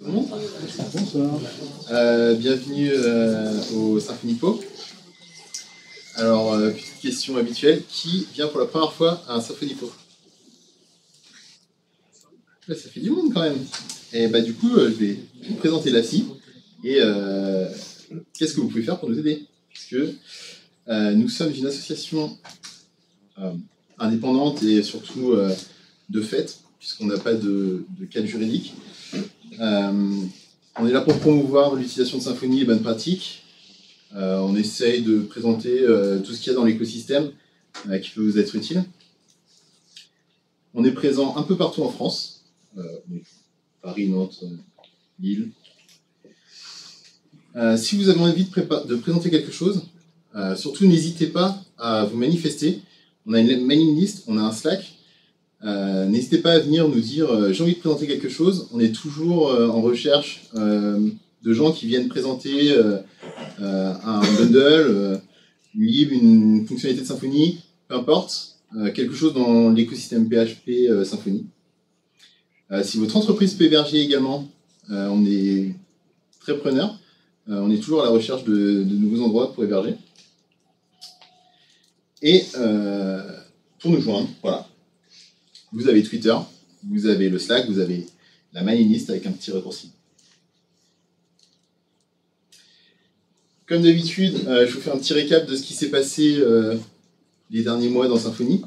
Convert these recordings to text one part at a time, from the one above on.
Bonsoir. Bienvenue au SymfonyPo. Alors, petite question habituelle, qui vient pour la première fois à un SymfonyPo? Là, ça fait du monde quand même. Et bah du coup, je vais vous présenter l'ASI et qu'est-ce que vous pouvez faire pour nous aider? Puisque nous sommes une association indépendante et surtout de fait, puisqu'on n'a pas de cadre juridique. On est là pour promouvoir l'utilisation de Symfony et bonnes pratiques. On essaye de présenter tout ce qu'il y a dans l'écosystème qui peut vous être utile. On est présent un peu partout en France. Paris, Nantes, Lille. Si vous avez envie de présenter quelque chose, surtout n'hésitez pas à vous manifester. On a une mailing list, on a un Slack. N'hésitez pas à venir nous dire j'ai envie de présenter quelque chose. On est toujours en recherche de gens qui viennent présenter un bundle, une lib, une fonctionnalité de Symfony, peu importe, quelque chose dans l'écosystème PHP Symfony. Si votre entreprise peut héberger également, on est très preneur. On est toujours à la recherche de nouveaux endroits pour héberger. Et pour nous joindre, voilà. Vous avez Twitter, vous avez le Slack, vous avez la mailing list avec un petit raccourci. Comme d'habitude, je vous fais un petit récap de ce qui s'est passé les derniers mois dans Symfony.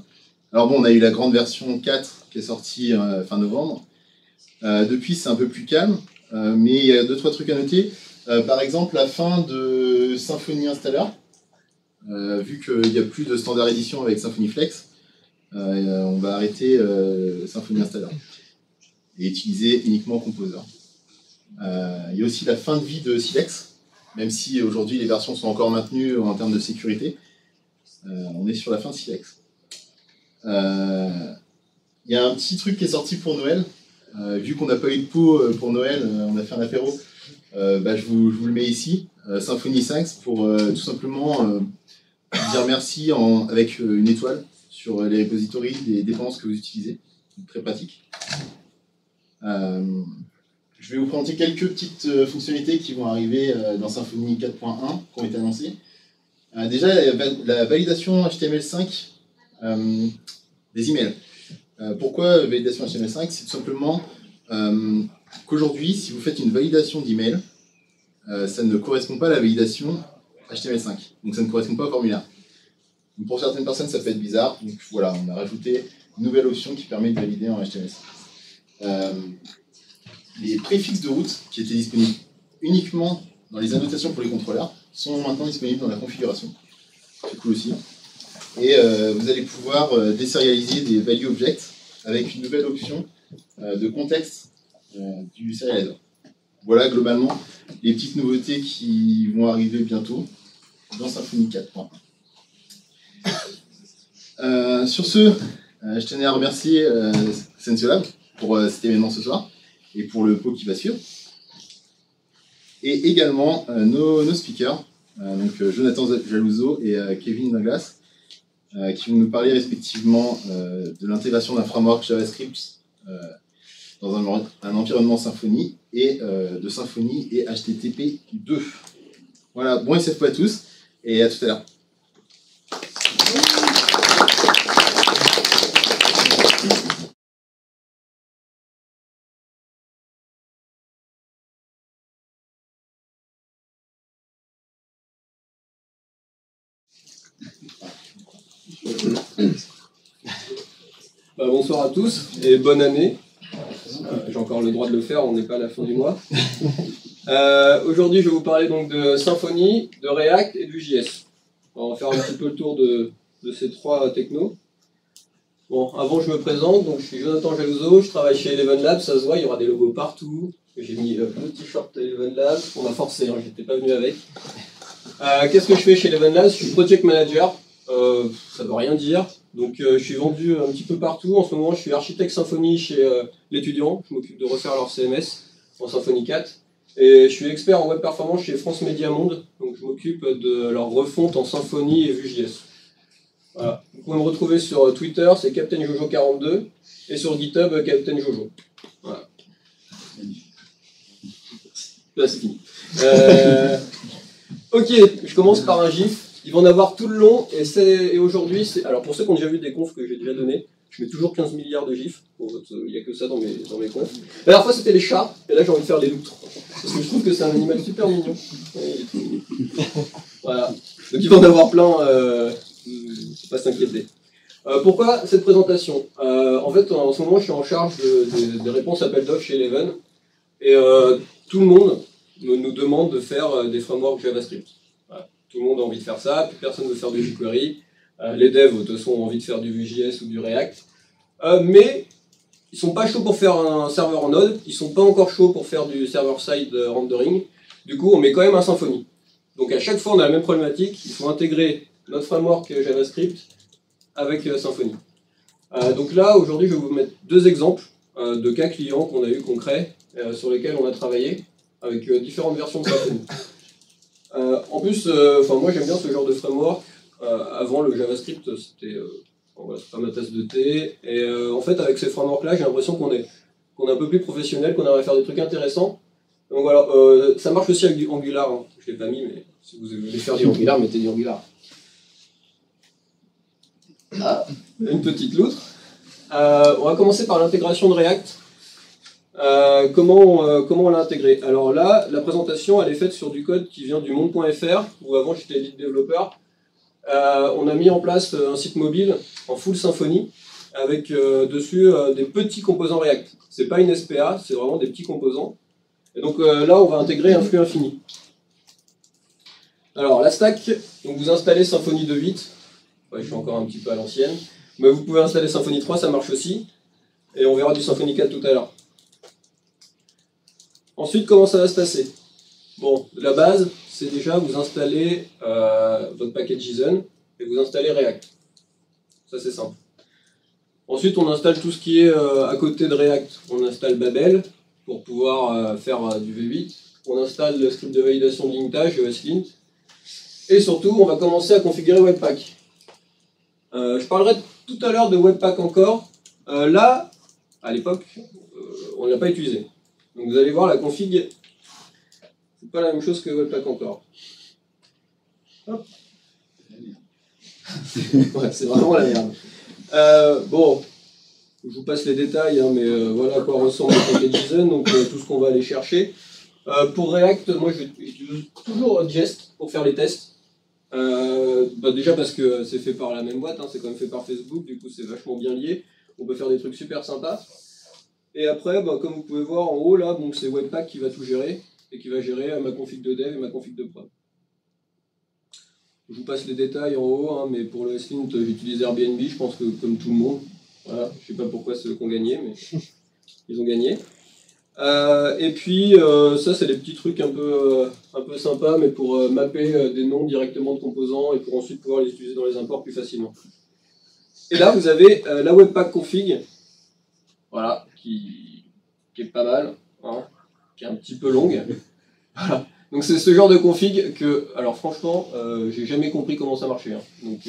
Alors bon, on a eu la grande version 4 qui est sortie fin novembre. Depuis, c'est un peu plus calme, mais il y a 2-3 trucs à noter. Par exemple, la fin de Symfony Installer. Vu qu'il n'y a plus de standard édition avec Symfony Flex, on va arrêter Symfony Installer et utiliser uniquement Composer. Il y a aussi la fin de vie de Silex, même si aujourd'hui les versions sont encore maintenues en termes de sécurité. On est sur la fin de Silex. Il y a un petit truc qui est sorti pour Noël. Vu qu'on n'a pas eu de pot pour Noël, on a fait un apéro. Je vous le mets ici. Symfony 5 pour tout simplement dire merci avec une étoile sur les repositories des dépendances que vous utilisez. Très pratique. Je vais vous présenter quelques petites fonctionnalités qui vont arriver dans Symfony 4.1 qui ont été annoncées. Déjà, la validation HTML5 des emails. Pourquoi validation HTML5? C'est tout simplement qu'aujourd'hui, si vous faites une validation d'email, ça ne correspond pas à la validation HTML5. Donc ça ne correspond pas au formulaire. Donc pour certaines personnes, ça peut être bizarre. Donc voilà, on a rajouté une nouvelle option qui permet de valider en HTML5. Les préfixes de route qui étaient disponibles uniquement dans les annotations pour les contrôleurs sont maintenant disponibles dans la configuration. C'est cool aussi. Et vous allez pouvoir désérialiser des value objects avec une nouvelle option de contexte du serializer. Voilà globalement les petites nouveautés qui vont arriver bientôt dans Symfony 4.1. Sur ce, je tenais à remercier Sensiolab pour cet événement ce soir et pour le pot qui va suivre. Et également nos speakers, donc Jonathan Jalouzo et Kevin Douglas, qui vont nous parler respectivement de l'intégration d'un framework JavaScript dans un environnement Symfony et de Symfony et HTTP 2. Voilà, bon SFP à tous et à tout à l'heure. Bonsoir à tous et bonne année. J'ai encore le droit de le faire, on n'est pas à la fin du mois. Aujourd'hui, je vais vous parler donc de Symfony, de React et du JS. On va faire un petit peu le tour de ces trois technos. Bon, avant je me présente, donc je suis Jonathan Jalouzo, je travaille chez Eleven Labs, ça se voit, il y aura des logos partout. J'ai mis le t-shirt Eleven Labs, on m'a forcé, hein, j'étais pas venu avec. Qu'est-ce que je fais chez Eleven Labs? Je suis project manager, ça veut rien dire. Donc je suis vendu un petit peu partout. En ce moment, je suis architecte Symfony chez l'étudiant. Je m'occupe de refaire leur CMS en Symfony 4. Et je suis expert en web performance chez France Média Monde. Donc je m'occupe de leur refonte en Symfony et Vue.js. Voilà. Vous pouvez me retrouver sur Twitter, c'est CaptainJojo42. Et sur GitHub, Captain Jojo. Voilà. Là, c'est fini. Ok, je commence par un GIF. Il va en avoir tout le long, et aujourd'hui, alors pour ceux qui ont déjà vu des confs que j'ai déjà donnés, je mets toujours 15 milliards de GIFs. Bon, il n'y a que ça dans mes confs. La dernière fois, c'était les chats, et là, j'ai envie de faire les loutres. Parce que je trouve que c'est un animal super mignon. Ouais, il est tout mignon. Voilà. Donc il va en avoir plein, faut pas s'inquiéter. Pourquoi cette présentation? En fait, en ce moment, je suis en charge des réponses appel d'offres chez Eleven, et tout le monde nous demande de faire des frameworks JavaScript. Voilà. Tout le monde a envie de faire ça, plus personne ne veut faire du jQuery. Les devs, de toute façon, ont envie de faire du Vue.js ou du React. Mais ils sont pas chauds pour faire un serveur en Node, ils sont pas encore chauds pour faire du server-side rendering. Du coup, on met quand même un Symfony. Donc à chaque fois, on a la même problématique, il faut intégrer notre framework JavaScript avec Symfony. Donc là, aujourd'hui, je vais vous mettre deux exemples de cas clients qu'on a eu concrets, sur lesquels on a travaillé, avec différentes versions de Symfony. En plus, moi j'aime bien ce genre de framework. Avant, le JavaScript, c'était voilà, pas ma tasse de thé. Et en fait, avec ces frameworks-là, j'ai l'impression qu'on est un peu plus professionnel, qu'on arrive à faire des trucs intéressants. Donc voilà, ça marche aussi avec du Angular. Hein. Je ne l'ai pas mis, mais si vous voulez faire du Angular, mettez du Angular. Ah, une petite loutre. On va commencer par l'intégration de React. Comment on l'a intégré? Alors là, la présentation, elle est faite sur du code qui vient du monde.fr, où avant j'étais lead développeur. On a mis en place un site mobile en full Symfony, avec dessus des petits composants React. C'est pas une SPA, c'est vraiment des petits composants. Et donc là, on va intégrer un flux infini. Alors la stack, donc vous installez Symfony 2.8, ouais, je suis encore un petit peu à l'ancienne, mais vous pouvez installer Symfony 3, ça marche aussi, et on verra du Symfony 4 tout à l'heure. Ensuite, comment ça va se passer? Bon, la base, c'est déjà vous installez votre package JSON et vous installez React. Ça, c'est simple. Ensuite, on installe tout ce qui est à côté de React. On installe Babel pour pouvoir faire du V8. On installe le script de validation de lintage, ESLint. Et surtout, on va commencer à configurer Webpack. Je parlerai tout à l'heure de Webpack encore. Là, à l'époque, on ne l'a pas utilisé. Donc vous allez voir la config, c'est pas la même chose que Webpack encore. Hop. Ouais, c'est vraiment la merde. Bon, je vous passe les détails, hein, mais voilà à quoi ressemble le package JSON, donc tout ce qu'on va aller chercher. Pour React, moi j'utilise toujours Jest pour faire les tests. Déjà parce que c'est fait par la même boîte, hein, c'est quand même fait par Facebook, du coup c'est vachement bien lié. On peut faire des trucs super sympas. Et après, comme vous pouvez voir en haut, là, c'est Webpack qui va tout gérer, et qui va gérer ma config de dev et ma config de prod. Je vous passe les détails en haut, hein, mais pour le ESLint, j'utilise Airbnb, je pense que comme tout le monde. Voilà, je ne sais pas pourquoi c'est eux qui ont gagné, mais ils ont gagné. Et puis, ça, c'est des petits trucs un peu sympas, mais pour mapper des noms directement de composants et pour ensuite pouvoir les utiliser dans les imports plus facilement. Et là, vous avez la Webpack config, voilà, qui est pas mal, hein, qui est un petit peu longue. Voilà. Donc c'est ce genre de config que, alors franchement, j'ai jamais compris comment ça marchait. Hein. Donc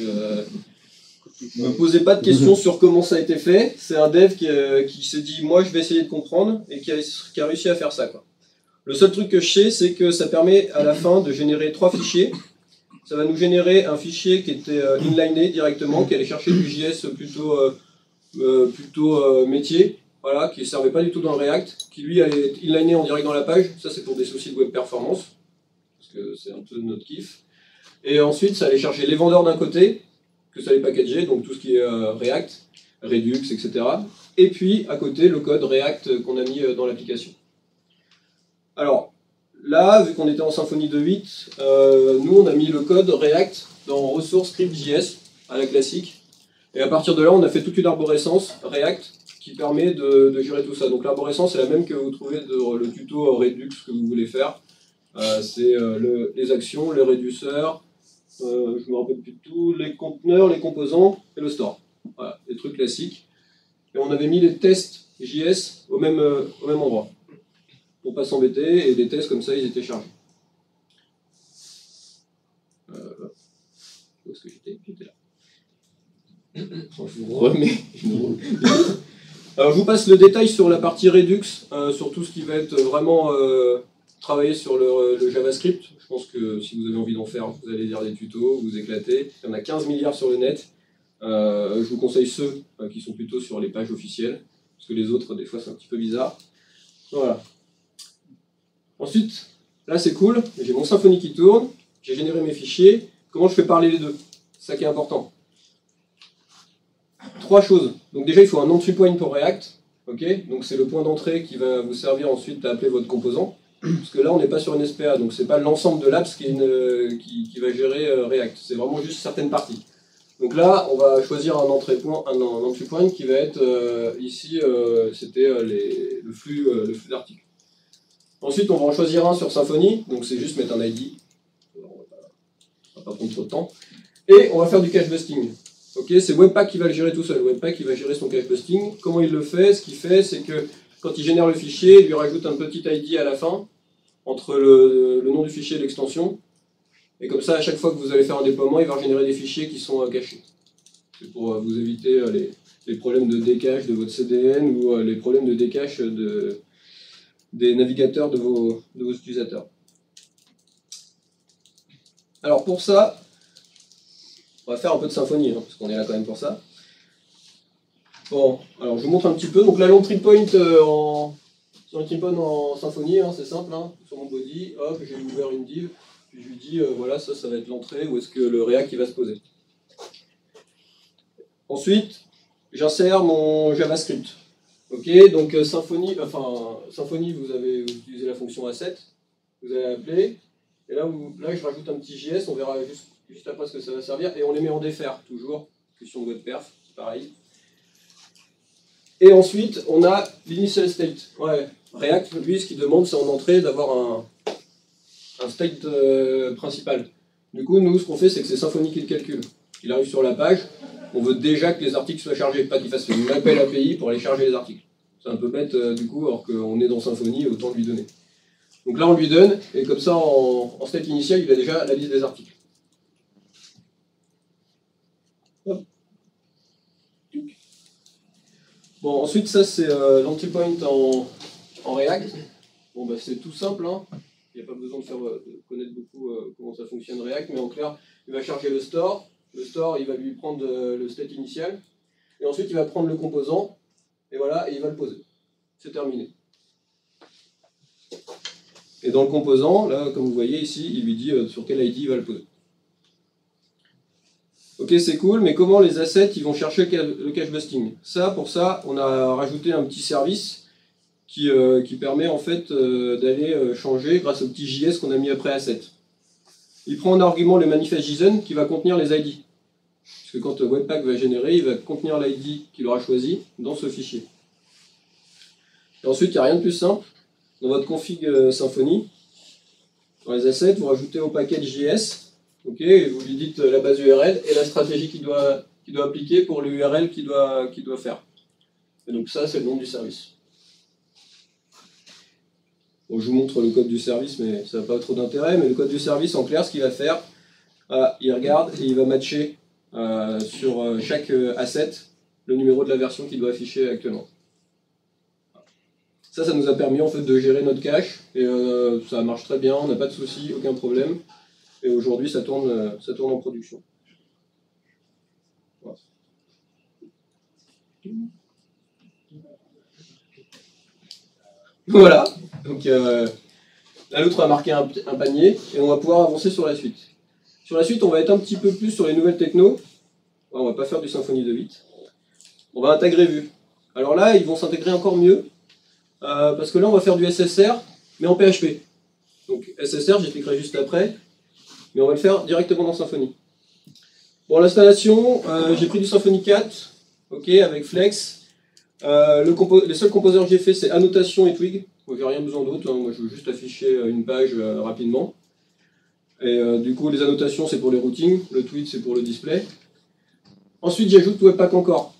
me posez pas de questions sur comment ça a été fait. C'est un dev qui s'est dit, moi je vais essayer de comprendre, et qui a réussi à faire ça, quoi. Le seul truc que je sais, c'est que ça permet à la fin de générer 3 fichiers. Ça va nous générer un fichier qui était inliné directement, qui allait chercher du JS plutôt métier, voilà, qui ne servait pas du tout dans le React, qui lui allait inliner en direct dans la page. Ça c'est pour des soucis de web performance, parce que c'est un peu notre kiff. Et ensuite ça allait chercher les vendeurs d'un côté, que ça allait packager, donc tout ce qui est React, Redux, etc. Et puis à côté le code React qu'on a mis dans l'application. Alors là, vu qu'on était en Symfony 2.8, nous on a mis le code React dans ressources script.js à la classique. Et à partir de là, on a fait toute une arborescence React qui permet de gérer tout ça. Donc l'arborescence est la même que vous trouvez dans le tuto Redux que vous voulez faire. C'est les actions, les réduceurs, je ne me rappelle plus de tout, les conteneurs, les composants et le store. Voilà, des trucs classiques. Et on avait mis les tests JS au même endroit, pour pas s'embêter, et des tests comme ça, ils étaient chargés. Où est-ce que j'étais? J'étais là. Je vous remets. Alors je vous passe le détail sur la partie Redux, sur tout ce qui va être vraiment travailler sur le JavaScript. Je pense que si vous avez envie d'en faire, vous allez lire des tutos, vous éclater. Il y en a 15 milliards sur le net. Je vous conseille ceux qui sont plutôt sur les pages officielles, parce que les autres, des fois, c'est un petit peu bizarre. Voilà. Ensuite, là, c'est cool. J'ai mon Symfony qui tourne. J'ai généré mes fichiers. Comment je fais parler les deux? C'est ça qui est important. 3 choses. Donc déjà, il faut un entry point pour React. Okay, donc c'est le point d'entrée qui va vous servir ensuite à appeler votre composant. Parce que là, on n'est pas sur une SPA, donc c'est pas l'ensemble de l'apps qui va gérer React. C'est vraiment juste certaines parties. Donc là, on va choisir un entry point qui va être ici, c'était le flux d'articles. Ensuite, on va en choisir un sur Symfony, donc c'est juste mettre un ID. On va pas prendre trop de temps. Et on va faire du cache busting. Okay, c'est Webpack qui va le gérer tout seul. Webpack qui va gérer son cache busting. Comment il le fait? Ce qu'il fait, c'est que quand il génère le fichier, il lui rajoute un petit ID à la fin, entre le nom du fichier et l'extension. Et comme ça, à chaque fois que vous allez faire un déploiement, il va générer des fichiers qui sont cachés. C'est pour vous éviter les problèmes de décache de votre CDN ou les problèmes de décache des navigateurs de vos utilisateurs. Alors pour ça, on va faire un peu de Symfony, parce qu'on est là quand même pour ça. Bon, alors je vous montre un petit peu. Donc là, l'entry point en Symfony, c'est simple. Sur mon body, hop, j'ai ouvert une div, puis je lui dis, voilà, ça va être l'entrée, où est-ce que le React il va se poser. Ensuite, j'insère mon JavaScript. Ok, donc Symfony, vous avez utilisé la fonction asset, vous allez appeler, et là je rajoute un petit JS, on verra juste après ce que ça va servir, et on les met en défer, toujours, question de WebPerf, c'est pareil. Et ensuite, on a l'initial state. Ouais, React, lui, ce qu'il demande, c'est en entrée d'avoir un state principal. Du coup, nous, ce qu'on fait, c'est que c'est Symfony qui le calcule. Il arrive sur la page, on veut déjà que les articles soient chargés, pas qu'il fasse une appel API pour aller charger les articles. C'est un peu bête, du coup, alors qu'on est dans Symfony, autant lui donner. Donc là, on lui donne, et comme ça, en state initial, il a déjà la liste des articles. Hop. Bon, ensuite, ça, c'est l'entry point en React. Bon, bah, c'est tout simple, Il n'y a pas besoin de connaître beaucoup comment ça fonctionne React, mais en clair, il va charger le store. Le store, il va lui prendre le state initial. Et ensuite, il va prendre le composant. Et voilà, et il va le poser. C'est terminé. Et dans le composant, là, comme vous voyez ici, il lui dit sur quel ID il va le poser. Ok, c'est cool, mais comment les assets ils vont chercher le cache busting? Pour ça, on a rajouté un petit service qui permet en fait d'aller changer grâce au petit JS qu'on a mis après asset. Il prend en argument le manifest JSON qui va contenir les ID. Parce que quand Webpack va générer, il va contenir l'ID qu'il aura choisi dans ce fichier. Et ensuite, il n'y a rien de plus simple. Dans votre config Symfony, dans les assets, vous rajoutez au package JS, et vous lui dites la base URL et la stratégie qu'il doit appliquer pour l'URL qu'il doit faire. Et donc ça, c'est le nom du service. Bon, je vous montre le code du service, mais ça n'a pas trop d'intérêt. Mais le code du service, en clair, ce qu'il va faire, il regarde et il va matcher sur chaque asset le numéro de la version qu'il doit afficher actuellement. Ça nous a permis en fait de gérer notre cache et ça marche très bien, on n'a pas de soucis, aucun problème. Et aujourd'hui, ça tourne en production. Voilà. Voilà. Donc là, l'autre a marqué un panier et on va pouvoir avancer sur la suite. Sur la suite, on va être un petit peu plus sur les nouvelles techno. On va pas faire du Symfony 2.8. On va intégrer Vue. Alors là, ils vont s'intégrer encore mieux. Parce que là, on va faire du SSR, mais en PHP. Donc SSR, j'expliquerai juste après, mais on va le faire directement dans Symfony. Pour l'installation, j'ai pris du Symfony 4, avec Flex. Les seuls composeurs que j'ai fait, c'est annotation et twig. Moi, j'ai rien besoin d'autre. Moi, je veux juste afficher une page rapidement. Et du coup, les annotations, c'est pour les routings. Le twig, c'est pour le display. Ensuite, j'ajoute Webpack encore.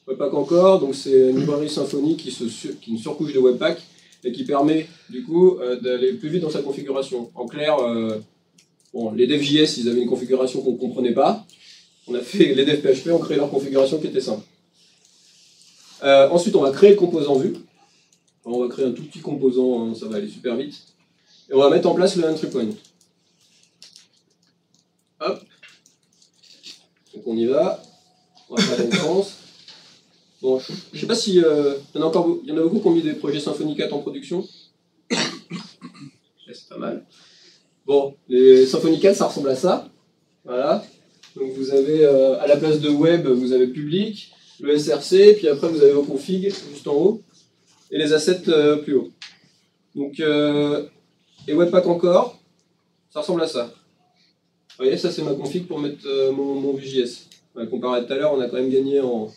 Webpack encore, donc c'est une librairie Symfony qui est une surcouche de Webpack et qui permet du coup d'aller plus vite dans sa configuration. En clair, les devs JS, ils avaient une configuration qu'on ne comprenait pas. On a fait les devs PHP, on crée leur configuration qui était simple. Ensuite, on va créer le composant Vue. Alors, on va créer un tout petit composant, ça va aller super vite. Et on va mettre en place le entry point. Hop. Donc on y va. On va faire dans le sens. Bon, je ne sais pas si il y en a beaucoup qui ont mis des projets Symfony 4 en production. C'est pas mal. Bon, les Symfony 4, ça ressemble à ça. Voilà. Donc vous avez à la place de web, vous avez public, le SRC, puis après vous avez vos configs juste en haut, et les assets plus haut. Donc, et Webpack encore, ça ressemble à ça. Vous voyez, ça c'est ma config pour mettre mon Vue.js. Comparé à tout à l'heure, on a quand même gagné en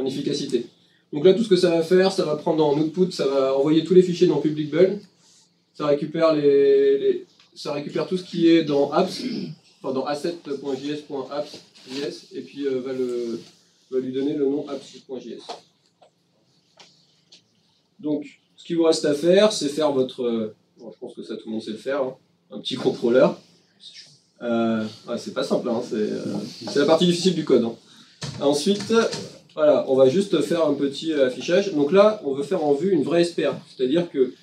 efficacité. Donc là, tout ce que ça va faire, ça va prendre en output, ça va envoyer tous les fichiers dans public bulk. Ça récupère tout ce qui est dans apps, enfin dans asset.js.apps.js, et puis va lui donner le nom apps.js. Donc, ce qu'il vous reste à faire, c'est faire votre... bon, je pense que ça, tout le monde sait le faire, hein, un petit contrôleur. Ouais, c'est pas simple, hein, c'est la partie difficile du code. Hein. Ensuite, voilà, on va juste faire un petit affichage. Donc là, on veut faire en Vue une vraie SPA, c'est-à-dire que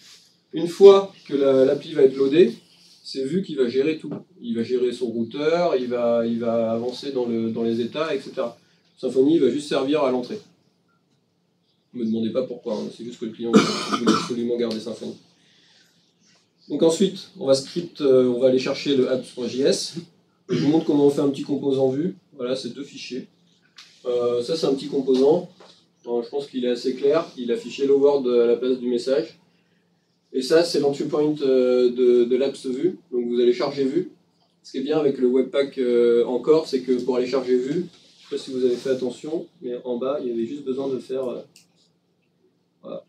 une fois que l'appli va être loadée, c'est Vue qui va gérer tout. Il va gérer son routeur, il va avancer dans les états, etc. Symfony va juste servir à l'entrée. Ne me demandez pas pourquoi, hein, c'est juste que le client voulait absolument garder Symfony. Donc ensuite, on va aller chercher le apps.js. Je vous montre comment on fait un petit composant Vue. Voilà, c'est 2 fichiers. Ça, c'est un petit composant. Alors, je pense qu'il est assez clair. Il a affiché Hello World à la place du message. Et ça, c'est l'entry point de l'apps Vue. Donc vous allez charger Vue. Ce qui est bien avec le Webpack encore, c'est que pour aller charger Vue, je ne sais pas si vous avez fait attention, mais en bas, il y avait juste besoin de faire... voilà.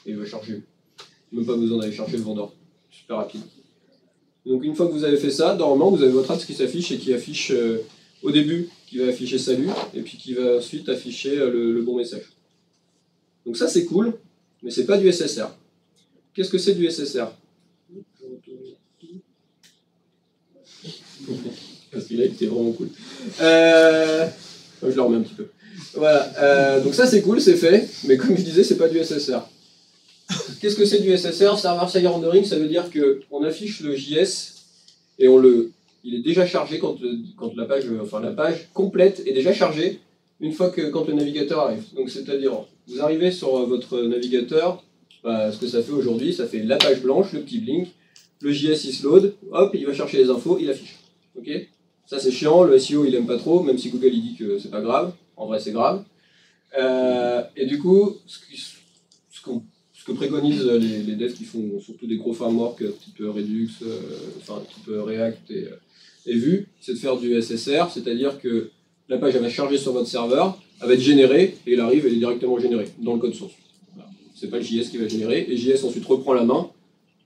Et il va charger Vue. Même pas besoin d'aller chercher le vendeur. Super rapide. Donc une fois que vous avez fait ça, normalement, vous avez votre apps qui s'affiche et qui affiche au début, qui va afficher salut, et puis qui va ensuite afficher le bon message. Donc ça, c'est cool, mais c'est pas du SSR. Qu'est-ce que c'est du SSR? Parce qu'il a été vraiment cool. Je le remets un petit peu. Voilà. Donc ça c'est cool, c'est fait, mais comme je disais, c'est pas du SSR. Qu'est-ce que c'est du SSR? Server-side rendering, ça veut dire qu'on affiche le JS et il est déjà chargé quand la page complète est déjà chargée quand le navigateur arrive. Donc c'est-à-dire, vous arrivez sur votre navigateur. Ce que ça fait aujourd'hui, ça fait la page blanche, le petit blink, le JS il se load, hop, il va chercher les infos, il affiche. Ok, ça c'est chiant, le SEO il aime pas trop, même si Google il dit que c'est pas grave, en vrai c'est grave. Et du coup, ce que préconisent les devs qui font surtout des gros frameworks type Redux, type React et Vue, c'est de faire du SSR, c'est-à-dire que la page elle va charger sur votre serveur, elle va être générée, et elle arrive, elle est directement générée dans le code source. C'est pas le JS qui va générer, et JS ensuite reprend la main,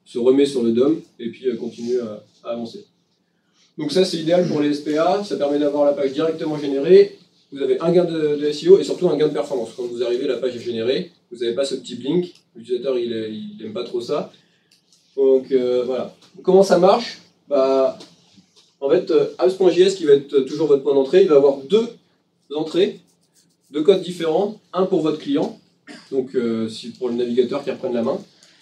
se remet sur le DOM, et puis continue à avancer. Donc ça c'est idéal pour les SPA, ça permet d'avoir la page directement générée, vous avez un gain de SEO et surtout un gain de performance. Quand vous arrivez, la page est générée, vous n'avez pas ce petit blink, l'utilisateur il n'aime pas trop ça. Donc voilà. Comment ça marche? En fait, apps.js qui va être toujours votre point d'entrée, il va avoir 2 entrées, 2 codes différents, un pour votre client, donc pour le navigateur qui reprenne la main,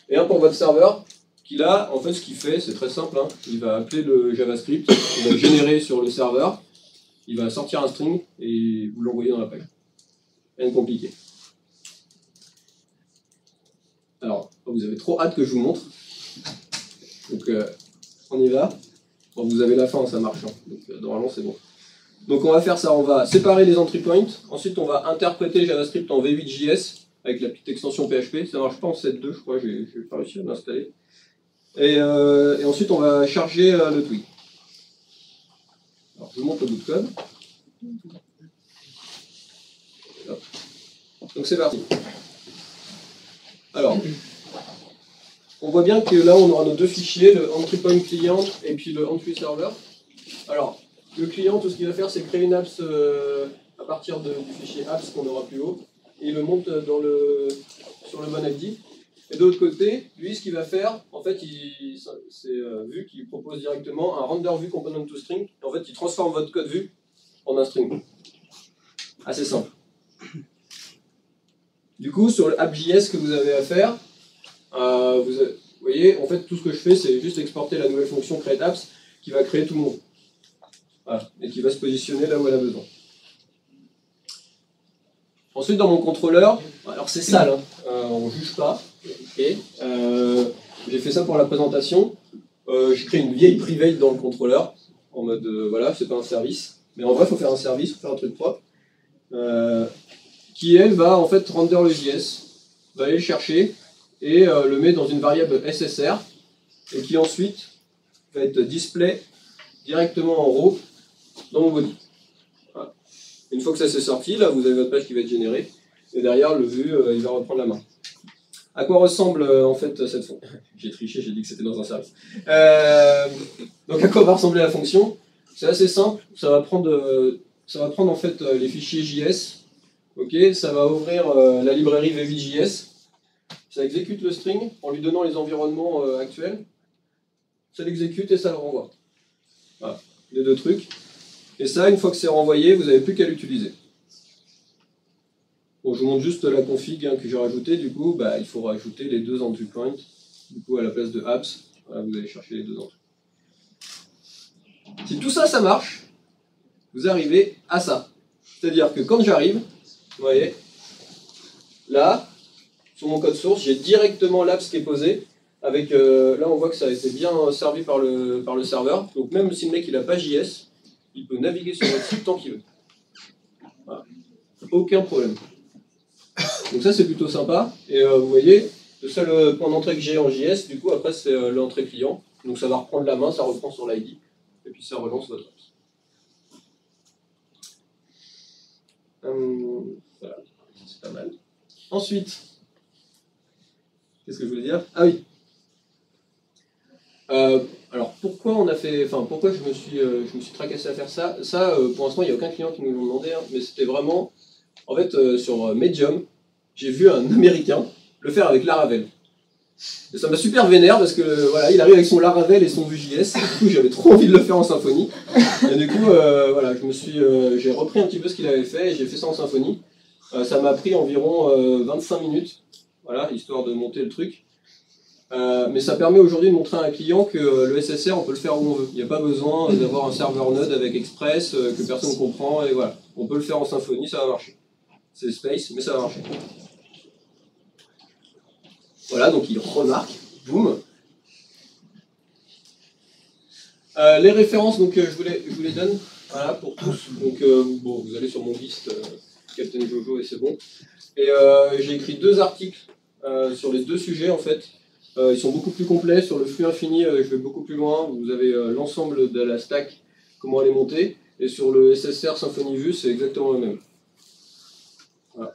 et un pour votre serveur, qui là, en fait, ce qu'il fait, c'est très simple, hein, il va appeler le JavaScript, il va le générer sur le serveur, il va sortir un string, et vous l'envoyez dans la page. Rien de compliqué. Alors, vous avez trop hâte que je vous montre, donc on y va. Bon, vous avez la fin, ça marche, hein, donc normalement c'est bon. Donc on va faire ça, on va séparer les entry points, ensuite on va interpréter JavaScript en V8.js, avec la petite extension PHP, ça marche pas en 7.2 je crois, j'ai pas réussi à l'installer. Et ensuite on va charger le twig. Alors je vous montre le bout de code. Hop. Donc c'est parti. Alors, on voit bien que là on aura nos 2 fichiers, le entry point client et puis le entry server. Alors, le client, tout ce qu'il va faire, c'est créer une apps à partir du fichier apps qu'on aura plus haut, et il le monte sur le bon ID. Et de l'autre côté, lui, ce qu'il va faire, en fait, c'est Vue qui propose directement un render Vue component to string. En fait, il transforme votre code Vue en un string. Assez simple. Du coup, sur l'app.js que vous avez à faire, voyez, en fait, tout ce que je fais, c'est juste exporter la nouvelle fonction createApps qui va créer tout le monde. Voilà, et qui va se positionner là où elle a besoin. Ensuite, dans mon contrôleur, alors c'est sale, hein, on ne juge pas. Okay. J'ai fait ça pour la présentation. Je crée une vieille private dans le contrôleur, en mode, voilà, c'est pas un service. Mais en vrai, il faut faire un service, il faut faire un truc propre. Qui, elle, va en fait render le JS, va aller le chercher, et le met dans une variable SSR, et qui ensuite va être display directement en RAW dans mon body. Voilà. Une fois que ça s'est sorti, là vous avez votre page qui va être générée, et derrière le vue il va reprendre la main. À quoi ressemble en fait cette fonction? J'ai triché, j'ai dit que c'était dans un service. Donc à quoi va ressembler la fonction? C'est assez simple, ça va prendre en fait les fichiers JS, ok, ça va ouvrir la librairie V8JS, ça exécute le string en lui donnant les environnements actuels, ça l'exécute et ça le renvoie. Voilà, les deux trucs. Et ça, une fois que c'est renvoyé, vous n'avez plus qu'à l'utiliser. Bon, je vous montre juste la config que j'ai rajoutée. Du coup, il faut rajouter les deux entry points. Du coup, à la place de apps, voilà, vous allez chercher les deux entry. Si tout ça, ça marche, vous arrivez à ça. C'est-à-dire que quand j'arrive, vous voyez, là, sur mon code source, j'ai directement l'apps qui est posé. Avec, là, on voit que ça a été bien servi par le serveur. Donc même si le mec n'a pas JS, il peut naviguer sur votre site tant qu'il veut. Voilà. Aucun problème. Donc ça, c'est plutôt sympa. Et vous voyez, le seul point d'entrée que j'ai en JS, du coup, après, c'est l'entrée client. Donc ça va reprendre la main, ça reprend sur l'ID. Et puis ça relance votre apps. Voilà, c'est pas mal. Ensuite, qu'est-ce que je voulais dire? Ah oui. Alors pourquoi pourquoi je me suis tracassé à faire ça? Ça, pour l'instant, il n'y a aucun client qui nous l'a demandé, hein, mais c'était vraiment, en fait, sur Medium, j'ai vu un Américain le faire avec Laravel. Et ça m'a super vénère parce que voilà, il arrive avec son Laravel et son Vue.js. Du coup, j'avais trop envie de le faire en Symfony. Et du coup, voilà, j'ai repris un petit peu ce qu'il avait fait et j'ai fait ça en Symfony. Ça m'a pris environ 25 minutes, voilà, histoire de monter le truc. Mais ça permet aujourd'hui de montrer à un client que le SSR, on peut le faire où on veut. Il n'y a pas besoin d'avoir un serveur Node avec Express que personne ne comprend. Et voilà, on peut le faire en Symfony, ça va marcher. C'est Space, mais ça va marcher. Voilà, donc il remarque, boum. Les références, donc je vous les donne, voilà, pour tous. Donc bon, vous allez sur mon liste Captain Jojo et c'est bon. Et j'ai écrit 2 articles sur les 2 sujets en fait. Ils sont beaucoup plus complets. Sur le flux infini, je vais beaucoup plus loin. Vous avez l'ensemble de la stack, comment elle est montée. Et sur le SSR Symfony Vue, c'est exactement le même. Voilà.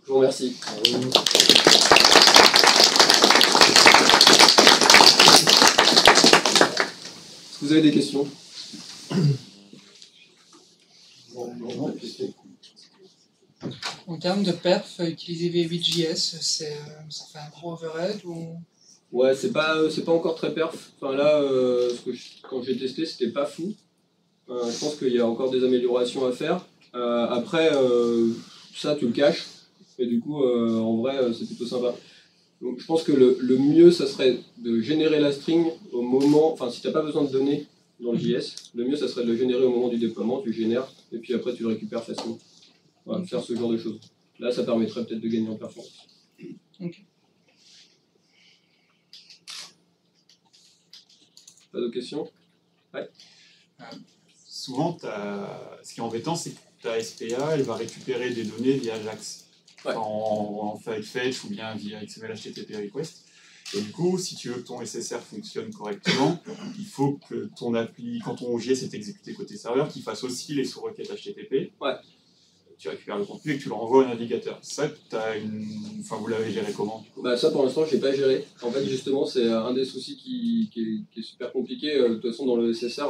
Je vous remercie. Est-ce que vous avez des questions? En termes de perf, utiliser V8JS, ça fait un gros overhead ou... Ouais, c'est pas encore très perf. Enfin là, quand j'ai testé, c'était pas fou. Je pense qu'il y a encore des améliorations à faire. Après, ça, tu le caches. Et du coup, en vrai, c'est plutôt sympa. Donc je pense que le mieux, ça serait de générer la string au moment... Enfin, si tu n'as pas besoin de données dans le JS, le mieux, ça serait de le générer au moment du déploiement. Tu génères, et puis après, tu le récupères facilement. Voilà, faire ce genre de choses. Là, ça permettrait peut-être de gagner en performance. Okay. Pas de questions? Ouais. Souvent, ce qui est embêtant, c'est que ta SPA, elle va récupérer des données via Ajax, ouais. en fetch ou bien via XML HTTP request. Et du coup, si tu veux que ton SSR fonctionne correctement, il faut que ton appli, quand ton JS est exécuté côté serveur, qu'il fasse aussi les sous-requêtes HTTP. Ouais. Tu récupères le contenu et que tu le renvoies au navigateur. Ça, vous l'avez géré comment du coup? Ça, pour l'instant, je l'ai pas géré. En fait, justement, c'est un des soucis qui est super compliqué. De toute façon, dans le SSR,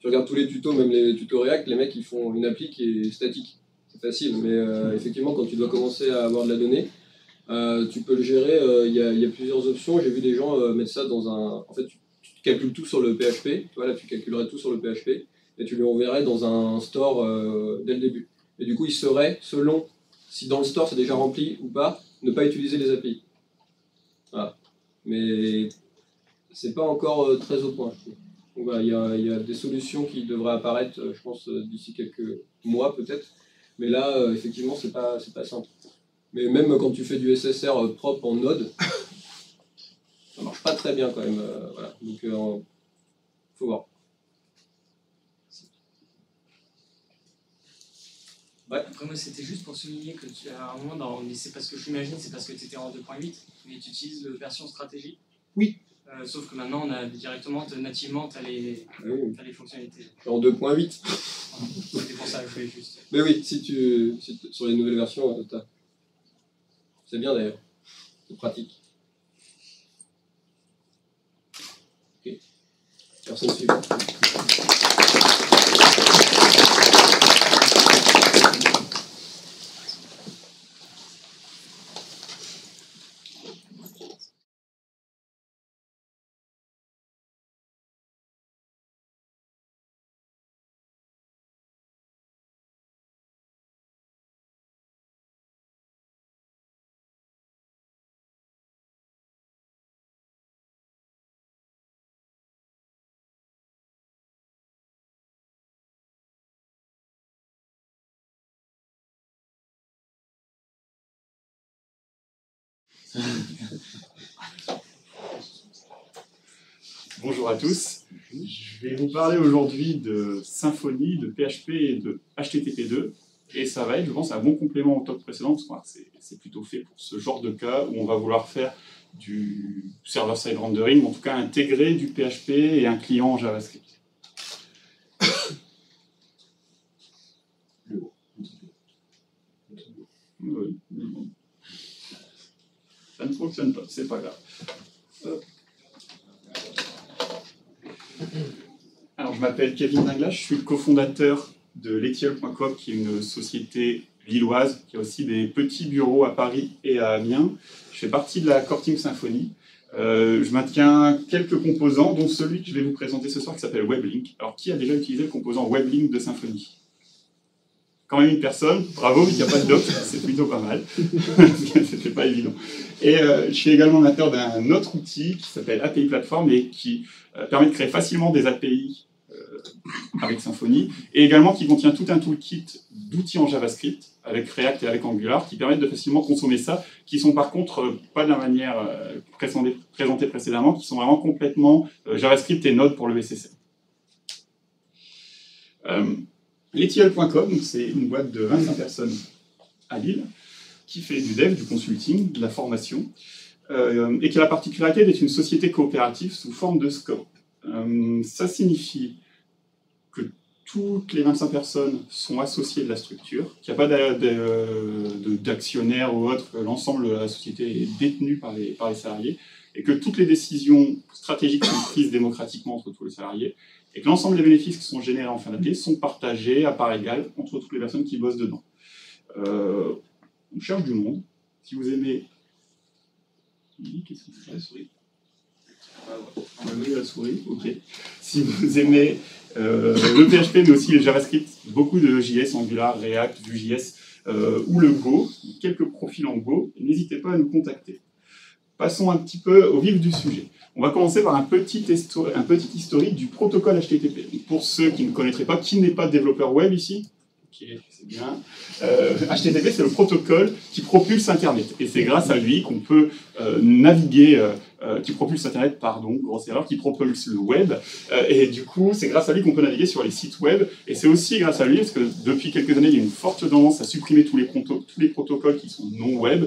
tu regardes tous les tutos, même les tutos React, les mecs, ils font une appli qui est statique. C'est facile, mais effectivement, quand tu dois commencer à avoir de la donnée, tu peux le gérer. Il y a plusieurs options. J'ai vu des gens mettre ça dans un... En fait, tu calcules tout sur le PHP. Voilà, tu calculerais tout sur le PHP et tu lui enverrais dans un store dès le début. Et du coup, il saurait, selon si dans le store c'est déjà rempli ou pas, ne pas utiliser les API. Voilà. mais c'est pas encore très au point, je trouve. Donc voilà, il y a des solutions qui devraient apparaître, je pense, d'ici quelques mois peut-être. Mais là, effectivement, c'est pas simple. Mais même quand tu fais du SSR propre en Node, ça marche pas très bien quand même. Voilà. Donc, faut voir. Ouais. Après moi c'était juste pour souligner que tu as un moment mais c'est parce que j'imagine c'est parce que tu étais en 2.8 mais tu utilises la version stratégie. Oui. Sauf que maintenant on a directement nativement t'as les fonctionnalités. En 2.8. Voilà. C'était pour ça que je voulais juste. Mais oui, sur les nouvelles versions, c'est bien d'ailleurs. C'est pratique. Ok. Personne suivante. Bonjour à tous. Je vais vous parler aujourd'hui de Symfony, de PHP et de HTTP2. Et ça va être, je pense, un bon complément au talk précédent, parce que c'est plutôt fait pour ce genre de cas où on va vouloir faire du server-side rendering, ou en tout cas intégrer du PHP et un client en JavaScript. Oui. Ça ne fonctionne pas, c'est pas grave. Alors, je m'appelle Kevin Dinglache, je suis le cofondateur de Letiole.com, qui est une société lilloise, qui a aussi des petits bureaux à Paris et à Amiens. Je fais partie de la Core Team Symfony. Je maintiens quelques composants, dont celui que je vais vous présenter ce soir, qui s'appelle WebLink. Alors, qui a déjà utilisé le composant WebLink de Symfony? Quand même une personne, bravo, il n'y a pas de doc, c'est plutôt pas mal. C'était pas évident. Et je suis également amateur d'un autre outil qui s'appelle API Platform et qui permet de créer facilement des API avec Symfony, et également qui contient tout un toolkit d'outils en JavaScript, avec React et avec Angular, qui permettent de facilement consommer ça, qui sont par contre pas de la manière présentée précédemment, qui sont vraiment complètement JavaScript et Node pour le SSR. Letiole.com, c'est une boîte de 25 personnes à Lille, qui fait du dev, du consulting, de la formation, et qui a la particularité d'être une société coopérative sous forme de scope. Ça signifie que toutes les 25 personnes sont associées de la structure, qu'il n'y a pas d'actionnaires ou autres, l'ensemble de la société est détenu par les salariés, et que toutes les décisions stratégiques sont prises démocratiquement entre tous les salariés, et que l'ensemble des bénéfices qui sont générés en fin d'année sont partagés à part égale entre toutes les personnes qui bossent dedans. On cherche du monde. Si vous aimez... Qu'est-ce que c'est la souris? On va mettre la souris, ok. Si vous aimez le PHP, mais aussi le JavaScript, beaucoup de JS, Angular, React, Vue.js, ou le Go, quelques profils en Go, n'hésitez pas à nous contacter. Passons un petit peu au vif du sujet. On va commencer par un petit historique du protocole HTTP. Pour ceux qui ne connaîtraient pas, qui n'est pas développeur web ici? Ok, c'est bien. HTTP, c'est le protocole qui propulse Internet. Et c'est grâce à lui qu'on peut naviguer, qui propulse Internet, pardon, grosse erreur, qui propulse le web. Et du coup, c'est grâce à lui qu'on peut naviguer sur les sites web. Et c'est aussi grâce à lui, parce que depuis quelques années, il y a une forte tendance à supprimer tous les protocoles qui sont non web.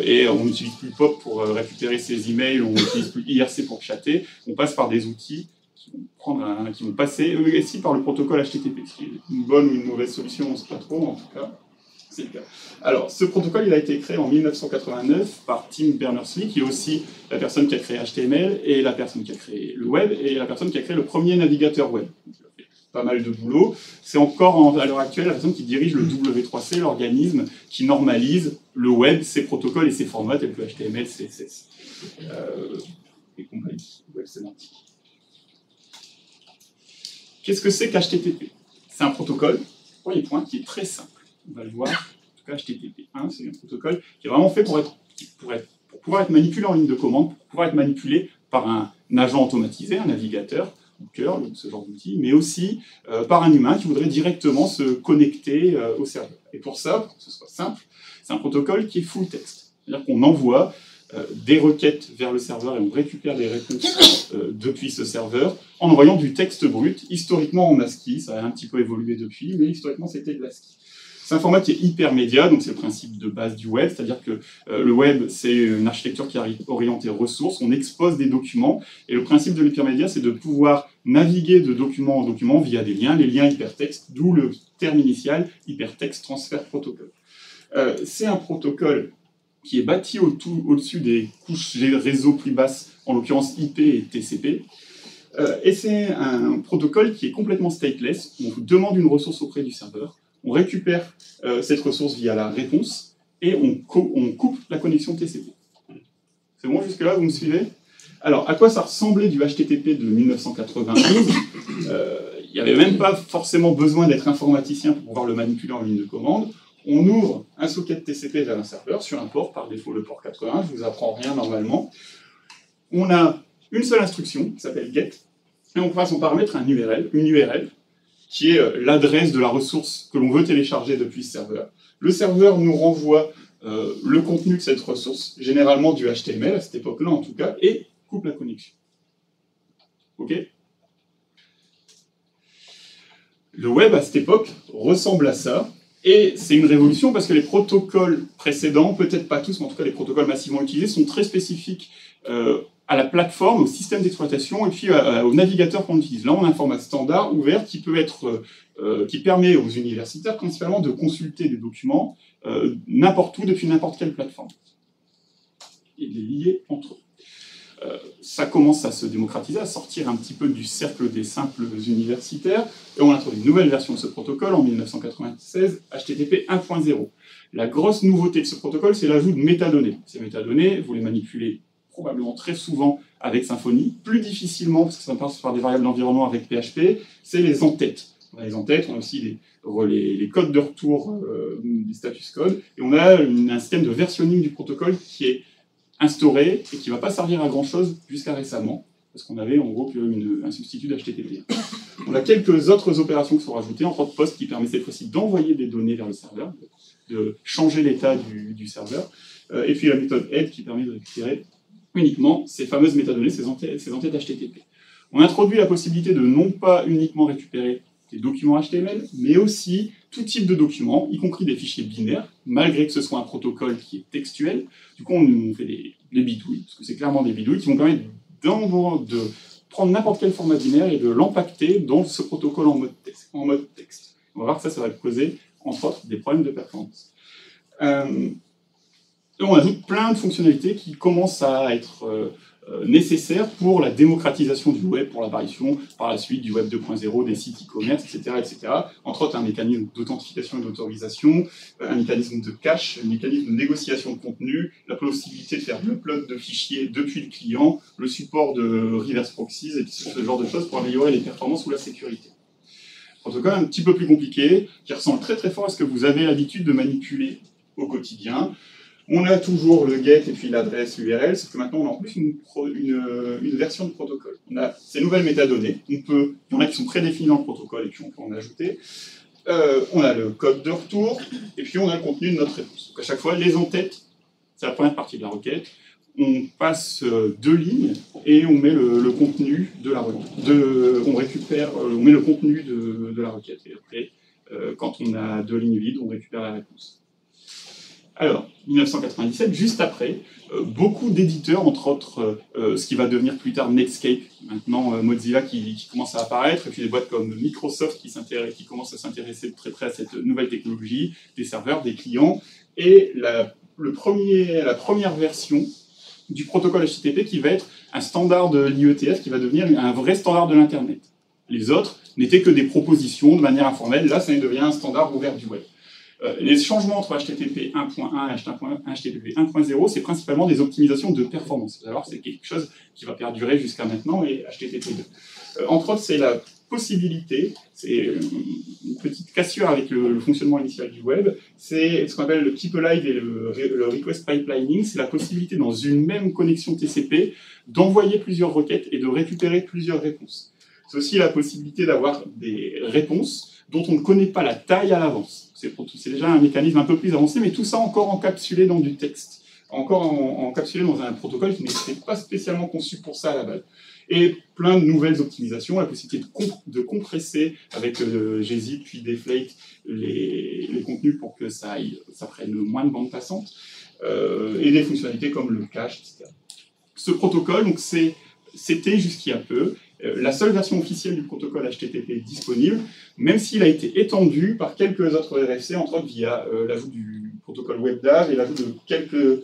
Et on n'utilise plus POP pour récupérer ses emails, on n'utilise plus IRC pour chatter. On passe par des outils qui vont passer eux aussi par le protocole HTTP. Ce qui est une bonne ou une mauvaise solution, on ne sait pas trop, en tout cas, c'est le cas. Alors, ce protocole, il a été créé en 1989 par Tim Berners-Lee, qui est aussi la personne qui a créé HTML, et la personne qui a créé le web, et la personne qui a créé le premier navigateur web. Donc, il a fait pas mal de boulot. C'est encore, à l'heure actuelle, la personne qui dirige le W3C, l'organisme qui normalise le web, ses protocoles et ses formats, tels que HTML, CSS, et compagnie, web sémantique. Qu'est-ce que c'est qu'HTTP? C'est un protocole, premier point, qui est très simple. On va le voir. En tout cas, HTTP1, c'est un protocole qui est vraiment fait pour être pour pouvoir être manipulé en ligne de commande, pour pouvoir être manipulé par un agent automatisé, un navigateur, ou curl, ce genre d'outil, mais aussi par un humain qui voudrait directement se connecter au serveur. Et pour ça, pour que ce soit simple, c'est un protocole qui est full text. C'est-à-dire qu'on envoie des requêtes vers le serveur et on récupère les réponses depuis ce serveur en envoyant du texte brut, historiquement en ASCII, ça a un petit peu évolué depuis, mais historiquement c'était de l'ASCII. C'est un format qui est hypermédia, donc c'est le principe de base du web, c'est-à-dire que le web, c'est une architecture qui est orientée ressources, on expose des documents, et le principe de l'hypermédia, c'est de pouvoir naviguer de document en document via des liens, les liens hypertextes, d'où le terme initial, Hypertext Transfer Protocol. C'est un protocole qui est bâti au-dessus des couches réseau plus basses, en l'occurrence IP et TCP, et c'est un protocole qui est complètement stateless, on vous demande une ressource auprès du serveur, on récupère cette ressource via la réponse, et on coupe la connexion TCP. C'est bon jusque-là, vous me suivez? Alors, à quoi ça ressemblait du HTTP de 1991 ? Il n'y avait même pas forcément besoin d'être informaticien pour pouvoir le manipuler en ligne de commande. On ouvre un socket TCP vers un serveur sur un port, par défaut le port 80, je ne vous apprends rien normalement. On a une seule instruction qui s'appelle get, et on passe en paramètre une URL, qui est l'adresse de la ressource que l'on veut télécharger depuis ce serveur. Le serveur nous renvoie le contenu de cette ressource, généralement du HTML, à cette époque-là en tout cas, et coupe la connexion. OK ? Le web, à cette époque, ressemble à ça, et c'est une révolution parce que les protocoles précédents, peut-être pas tous, mais en tout cas les protocoles massivement utilisés, sont très spécifiques à la plateforme, au système d'exploitation, et puis au navigateur qu'on utilise. Là, on a un format standard, ouvert, qui permet aux universitaires principalement de consulter des documents n'importe où, depuis n'importe quelle plateforme. Et de les lier entre eux. Ça commence à se démocratiser, à sortir un petit peu du cercle des simples universitaires, et on a introduit une nouvelle version de ce protocole en 1996, HTTP 1.0. La grosse nouveauté de ce protocole, c'est l'ajout de métadonnées. Ces métadonnées, vous les manipulez probablement très souvent avec Symfony, plus difficilement, parce que ça passe par des variables d'environnement avec PHP, c'est les entêtes. On a les entêtes, on a aussi les codes de retour des status codes, et on a un système de versionning du protocole qui est instauré et qui ne va pas servir à grand chose jusqu'à récemment, parce qu'on avait en gros un substitut d'HTTP. On a quelques autres opérations qui sont rajoutées, entre autres POST qui permet cette fois-ci d'envoyer des données vers le serveur, de changer l'état du serveur, et puis la méthode head qui permet de récupérer uniquement ces fameuses métadonnées, ces entêtes HTTP. On introduit la possibilité de non pas uniquement récupérer des documents HTML, mais aussi tout type de documents, y compris des fichiers binaires, malgré que ce soit un protocole qui est textuel. Du coup, on fait des bidouilles, parce que c'est clairement des bidouilles qui vont permettre de prendre n'importe quel format binaire et de l'empacter dans ce protocole en mode texte. On va voir que ça va causer, entre autres, des problèmes de performance. Et on ajoute plein de fonctionnalités qui commencent à être nécessaires pour la démocratisation du web, pour l'apparition par la suite du web 2.0, des sites e-commerce, etc., etc. Entre autres, un mécanisme d'authentification et d'autorisation, un mécanisme de cache, un mécanisme de négociation de contenu, la possibilité de faire l'upload de fichiers depuis le client, le support de reverse proxies, et ce genre de choses pour améliorer les performances ou la sécurité. Protocole un petit peu plus compliqué, qui ressemble très très fort à ce que vous avez l'habitude de manipuler au quotidien. On a toujours le get et puis l'adresse URL, sauf que maintenant on a en plus une version de protocole. On a ces nouvelles métadonnées, il y en a qui sont prédéfinies dans le protocole et puis on peut en ajouter. On a le code de retour, et puis on a le contenu de notre réponse. Donc à chaque fois, les entêtes, c'est la première partie de la requête, on passe 2 lignes et on met le contenu de la requête. On met le contenu de la requête. Et après, quand on a 2 lignes vides, on récupère la réponse. Alors, 1997, juste après, beaucoup d'éditeurs, entre autres ce qui va devenir plus tard Netscape, maintenant Mozilla qui commence à apparaître, et puis des boîtes comme Microsoft qui commencent à s'intéresser de très près à cette nouvelle technologie, des serveurs, des clients, et la première version du protocole HTTP qui va être un standard de l'IETF, qui va devenir un vrai standard de l'Internet. Les autres n'étaient que des propositions de manière informelle, là ça devient un standard ouvert du web. Les changements entre HTTP 1.1 et HTTP 1.0, c'est principalement des optimisations de performance. Vous allez voir, c'est quelque chose qui va perdurer jusqu'à maintenant, et HTTP 2. Entre autres, c'est la possibilité, c'est une petite cassure avec le fonctionnement initial du web, c'est ce qu'on appelle le keep alive et le request pipelining, c'est la possibilité dans une même connexion TCP d'envoyer plusieurs requêtes et de récupérer plusieurs réponses. C'est aussi la possibilité d'avoir des réponses dont on ne connaît pas la taille à l'avance. C'est déjà un mécanisme un peu plus avancé, mais tout ça encore encapsulé dans du texte, encore encapsulé dans un protocole qui n'était pas spécialement conçu pour ça à la base. Et plein de nouvelles optimisations, la possibilité de compresser avec gzip puis deflate les contenus pour que ça prenne moins de bande passante, et des fonctionnalités comme le cache, etc. Ce protocole, donc c'était jusqu'il y a peu la seule version officielle du protocole HTTP disponible, même s'il a été étendu par quelques autres RFC, entre autres via l'ajout du protocole WebDAV et l'ajout de quelques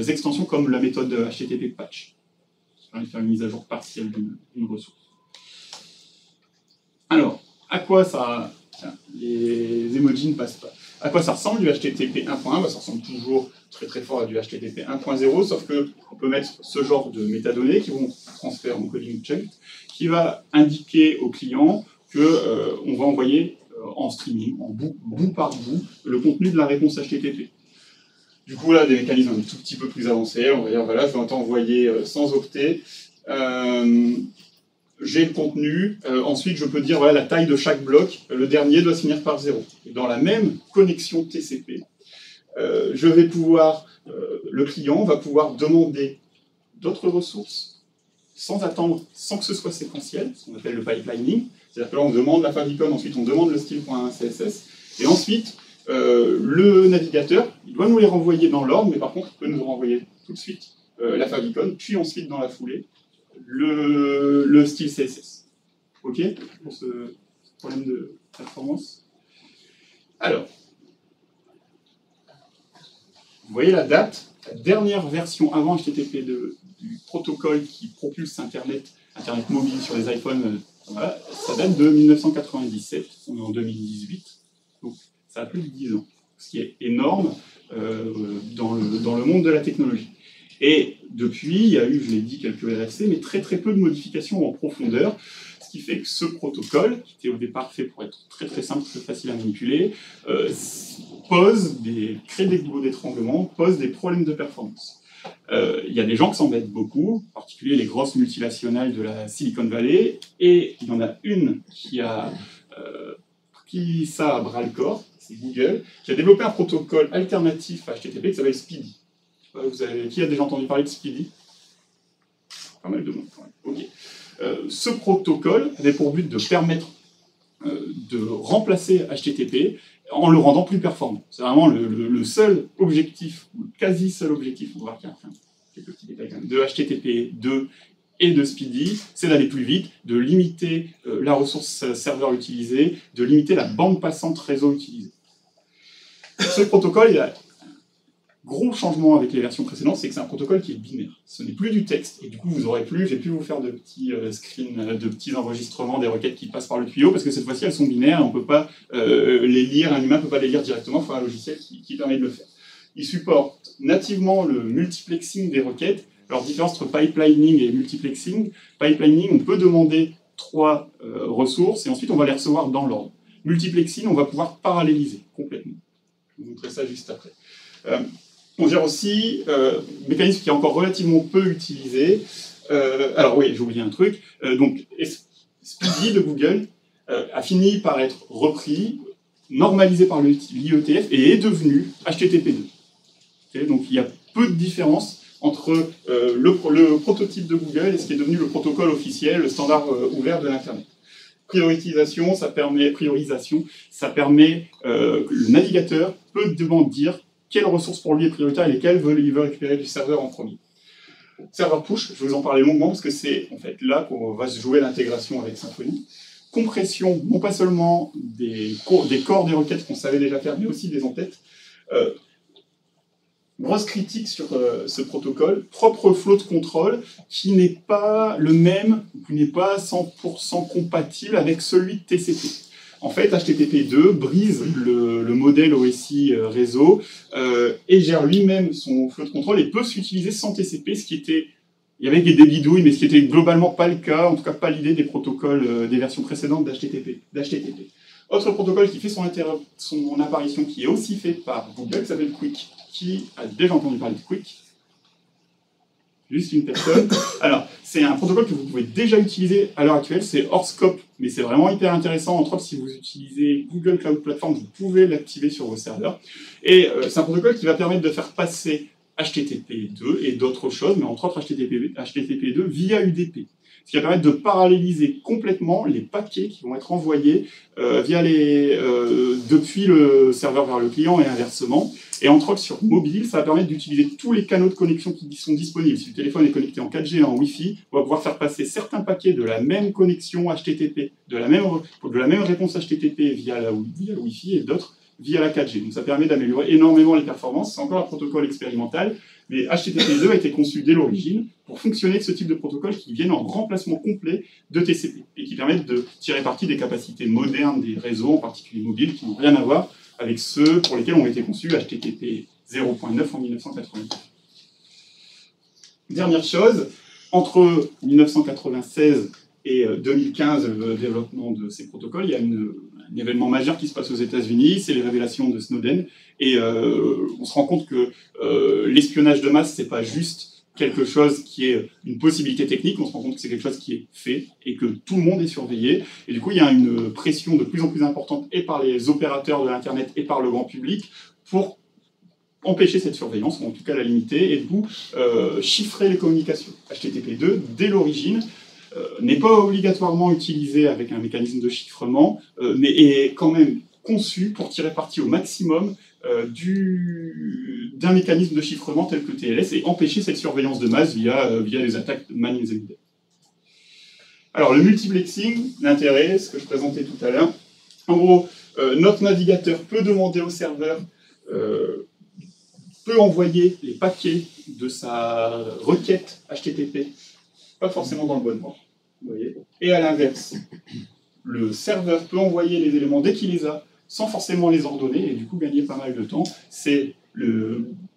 extensions comme la méthode HTTP patch. Ça permet de faire une mise à jour partielle d'une ressource. Alors, à quoi ça... Tiens, les emojis ne passent pas. À quoi ça ressemble du HTTP 1.1 ? Ça ressemble toujours très très fort à du HTTP 1.0, sauf qu'on peut mettre ce genre de métadonnées qui vont transférer en coding chunk, qui va indiquer au client qu'on va envoyer en streaming, en bout par bout, le contenu de la réponse HTTP. Du coup, là, des mécanismes un tout petit peu plus avancés. On va dire, voilà, je vais envoyer sans octet. J'ai le contenu. Ensuite, je peux dire, voilà, la taille de chaque bloc. Le dernier doit se finir par 0. Et dans la même connexion TCP, je vais pouvoir, le client va pouvoir demander d'autres ressources sans attendre, sans que ce soit séquentiel, ce qu'on appelle le pipelining. C'est-à-dire que là, on demande la favicon, ensuite on demande le style.CSS, et ensuite, le navigateur, il doit nous les renvoyer dans l'ordre, mais par contre, il peut nous renvoyer tout de suite la favicon, puis ensuite, dans la foulée, le style CSS. OK pour ce problème de performance. Alors, vous voyez la date, la dernière version avant HTTP du protocole qui propulse Internet mobile sur les iPhones, voilà, ça date de 1997, on est en 2018, donc ça a plus de 10 ans, ce qui est énorme dans le monde de la technologie. Et depuis, il y a eu, je l'ai dit, quelques RFC, mais très très peu de modifications en profondeur, ce qui fait que ce protocole, qui était au départ fait pour être très très simple, très facile à manipuler, crée des goulots d'étranglement, pose des problèmes de performance. Il y a des gens qui s'embêtent beaucoup, en particulier les grosses multinationales de la Silicon Valley, et il y en a une qui a pris ça à bras-le-corps, c'est Google, qui a développé un protocole alternatif à HTTP qui s'appelle Speedy. Qui a déjà entendu parler de Speedy ? Pas mal de monde quand même. Ok. Ce protocole avait pour but de permettre de remplacer HTTP en le rendant plus performant. C'est vraiment le seul objectif, ou le quasi seul objectif, on va voir qu'il y a quelques petits détails quand même, de HTTP 2 et de Speedy, c'est d'aller plus vite, de limiter la ressource serveur utilisée, de limiter la bande passante réseau utilisée. Ce protocole, il a gros changement avec les versions précédentes, c'est que c'est un protocole qui est binaire. Ce n'est plus du texte, et du coup, j'ai pu vous faire de petits screens, de petits enregistrements des requêtes qui passent par le tuyau, parce que cette fois-ci, elles sont binaires, et on ne peut pas les lire, un humain ne peut pas les lire directement, il faut un logiciel qui permet de le faire. Il supporte nativement le multiplexing des requêtes. Alors, différence entre pipelining et multiplexing. Pipelining, on peut demander 3 ressources, et ensuite, on va les recevoir dans l'ordre. Multiplexing, on va pouvoir paralléliser complètement. Je vais vous montrer ça juste après. On gère aussi un mécanisme qui est encore relativement peu utilisé. Alors oui, j'ai oublié un truc. Donc, Speedy de Google a fini par être repris, normalisé par l'IETF et est devenu HTTP2. Okay, donc il y a peu de différence entre le prototype de Google et ce qui est devenu le protocole officiel, le standard ouvert de l'Internet. Priorisation, ça permet le navigateur peut dire quelle ressource pour lui est prioritaire et lesquelles il veut récupérer du serveur en premier. Serveur push, je vais vous en parler longuement parce que c'est en fait là qu'on va se jouer l'intégration avec Symfony. Compression, non pas seulement des corps des requêtes qu'on savait déjà faire, mais aussi des entêtes. Grosse critique sur ce protocole, propre flow de contrôle qui n'est pas le même, qui n'est pas 100% compatible avec celui de TCP. En fait, HTTP2 brise le modèle OSI réseau et gère lui-même son flow de contrôle et peut s'utiliser sans TCP, ce qui était Il y avait des bidouilles, mais ce qui était globalement pas le cas, en tout cas pas l'idée des protocoles des versions précédentes d'HTTP. Autre protocole qui fait son apparition, qui est aussi fait par Google, qui s'appelle Quick. Qui a déjà entendu parler de Quick? Juste une personne. Alors, c'est un protocole que vous pouvez déjà utiliser à l'heure actuelle, c'est hors scope, mais c'est vraiment hyper intéressant. Entre autres, si vous utilisez Google Cloud Platform, vous pouvez l'activer sur vos serveurs. Et c'est un protocole qui va permettre de faire passer HTTP2 et d'autres choses, mais entre autres HTTP2 via UDP. Ce qui va permettre de paralléliser complètement les paquets qui vont être envoyés depuis le serveur vers le client et inversement. Et entre autres, sur mobile, ça va permettre d'utiliser tous les canaux de connexion qui sont disponibles. Si le téléphone est connecté en 4G et en Wi-Fi, on va pouvoir faire passer certains paquets de la même connexion HTTP, de la même réponse HTTP via le Wi-Fi et d'autres via la 4G. Donc ça permet d'améliorer énormément les performances. C'est encore un protocole expérimental, mais HTTP2 a été conçu dès l'origine pour fonctionner avec ce type de protocole qui viennent en remplacement complet de TCP et qui permettent de tirer parti des capacités modernes des réseaux, en particulier mobiles, qui n'ont rien à voir avec ceux pour lesquels ont été conçus HTTP 0.9 en 1989. Dernière chose, entre 1996 et 2015, le développement de ces protocoles, il y a un événement majeur qui se passe aux États-Unis, c'est les révélations de Snowden, et on se rend compte que l'espionnage de masse, c'est pas juste quelque chose qui est une possibilité technique, on se rend compte que c'est quelque chose qui est fait et que tout le monde est surveillé. Et du coup, il y a une pression de plus en plus importante et par les opérateurs de l'Internet et par le grand public pour empêcher cette surveillance, ou en tout cas la limiter, et du coup, chiffrer les communications. HTTP2, dès l'origine, n'est pas obligatoirement utilisé avec un mécanisme de chiffrement, mais est quand même conçu pour tirer parti au maximum d'un mécanisme de chiffrement tel que TLS et empêcher cette surveillance de masse via les attaques de man in the middle. Alors le multiplexing, l'intérêt, ce que je présentais tout à l'heure, en gros, notre navigateur peut demander au serveur, peut envoyer les paquets de sa requête HTTP, pas forcément dans le bon ordre, vous voyez. Et à l'inverse, le serveur peut envoyer les éléments dès qu'il les a, sans forcément les ordonner, et du coup gagner pas mal de temps. C'est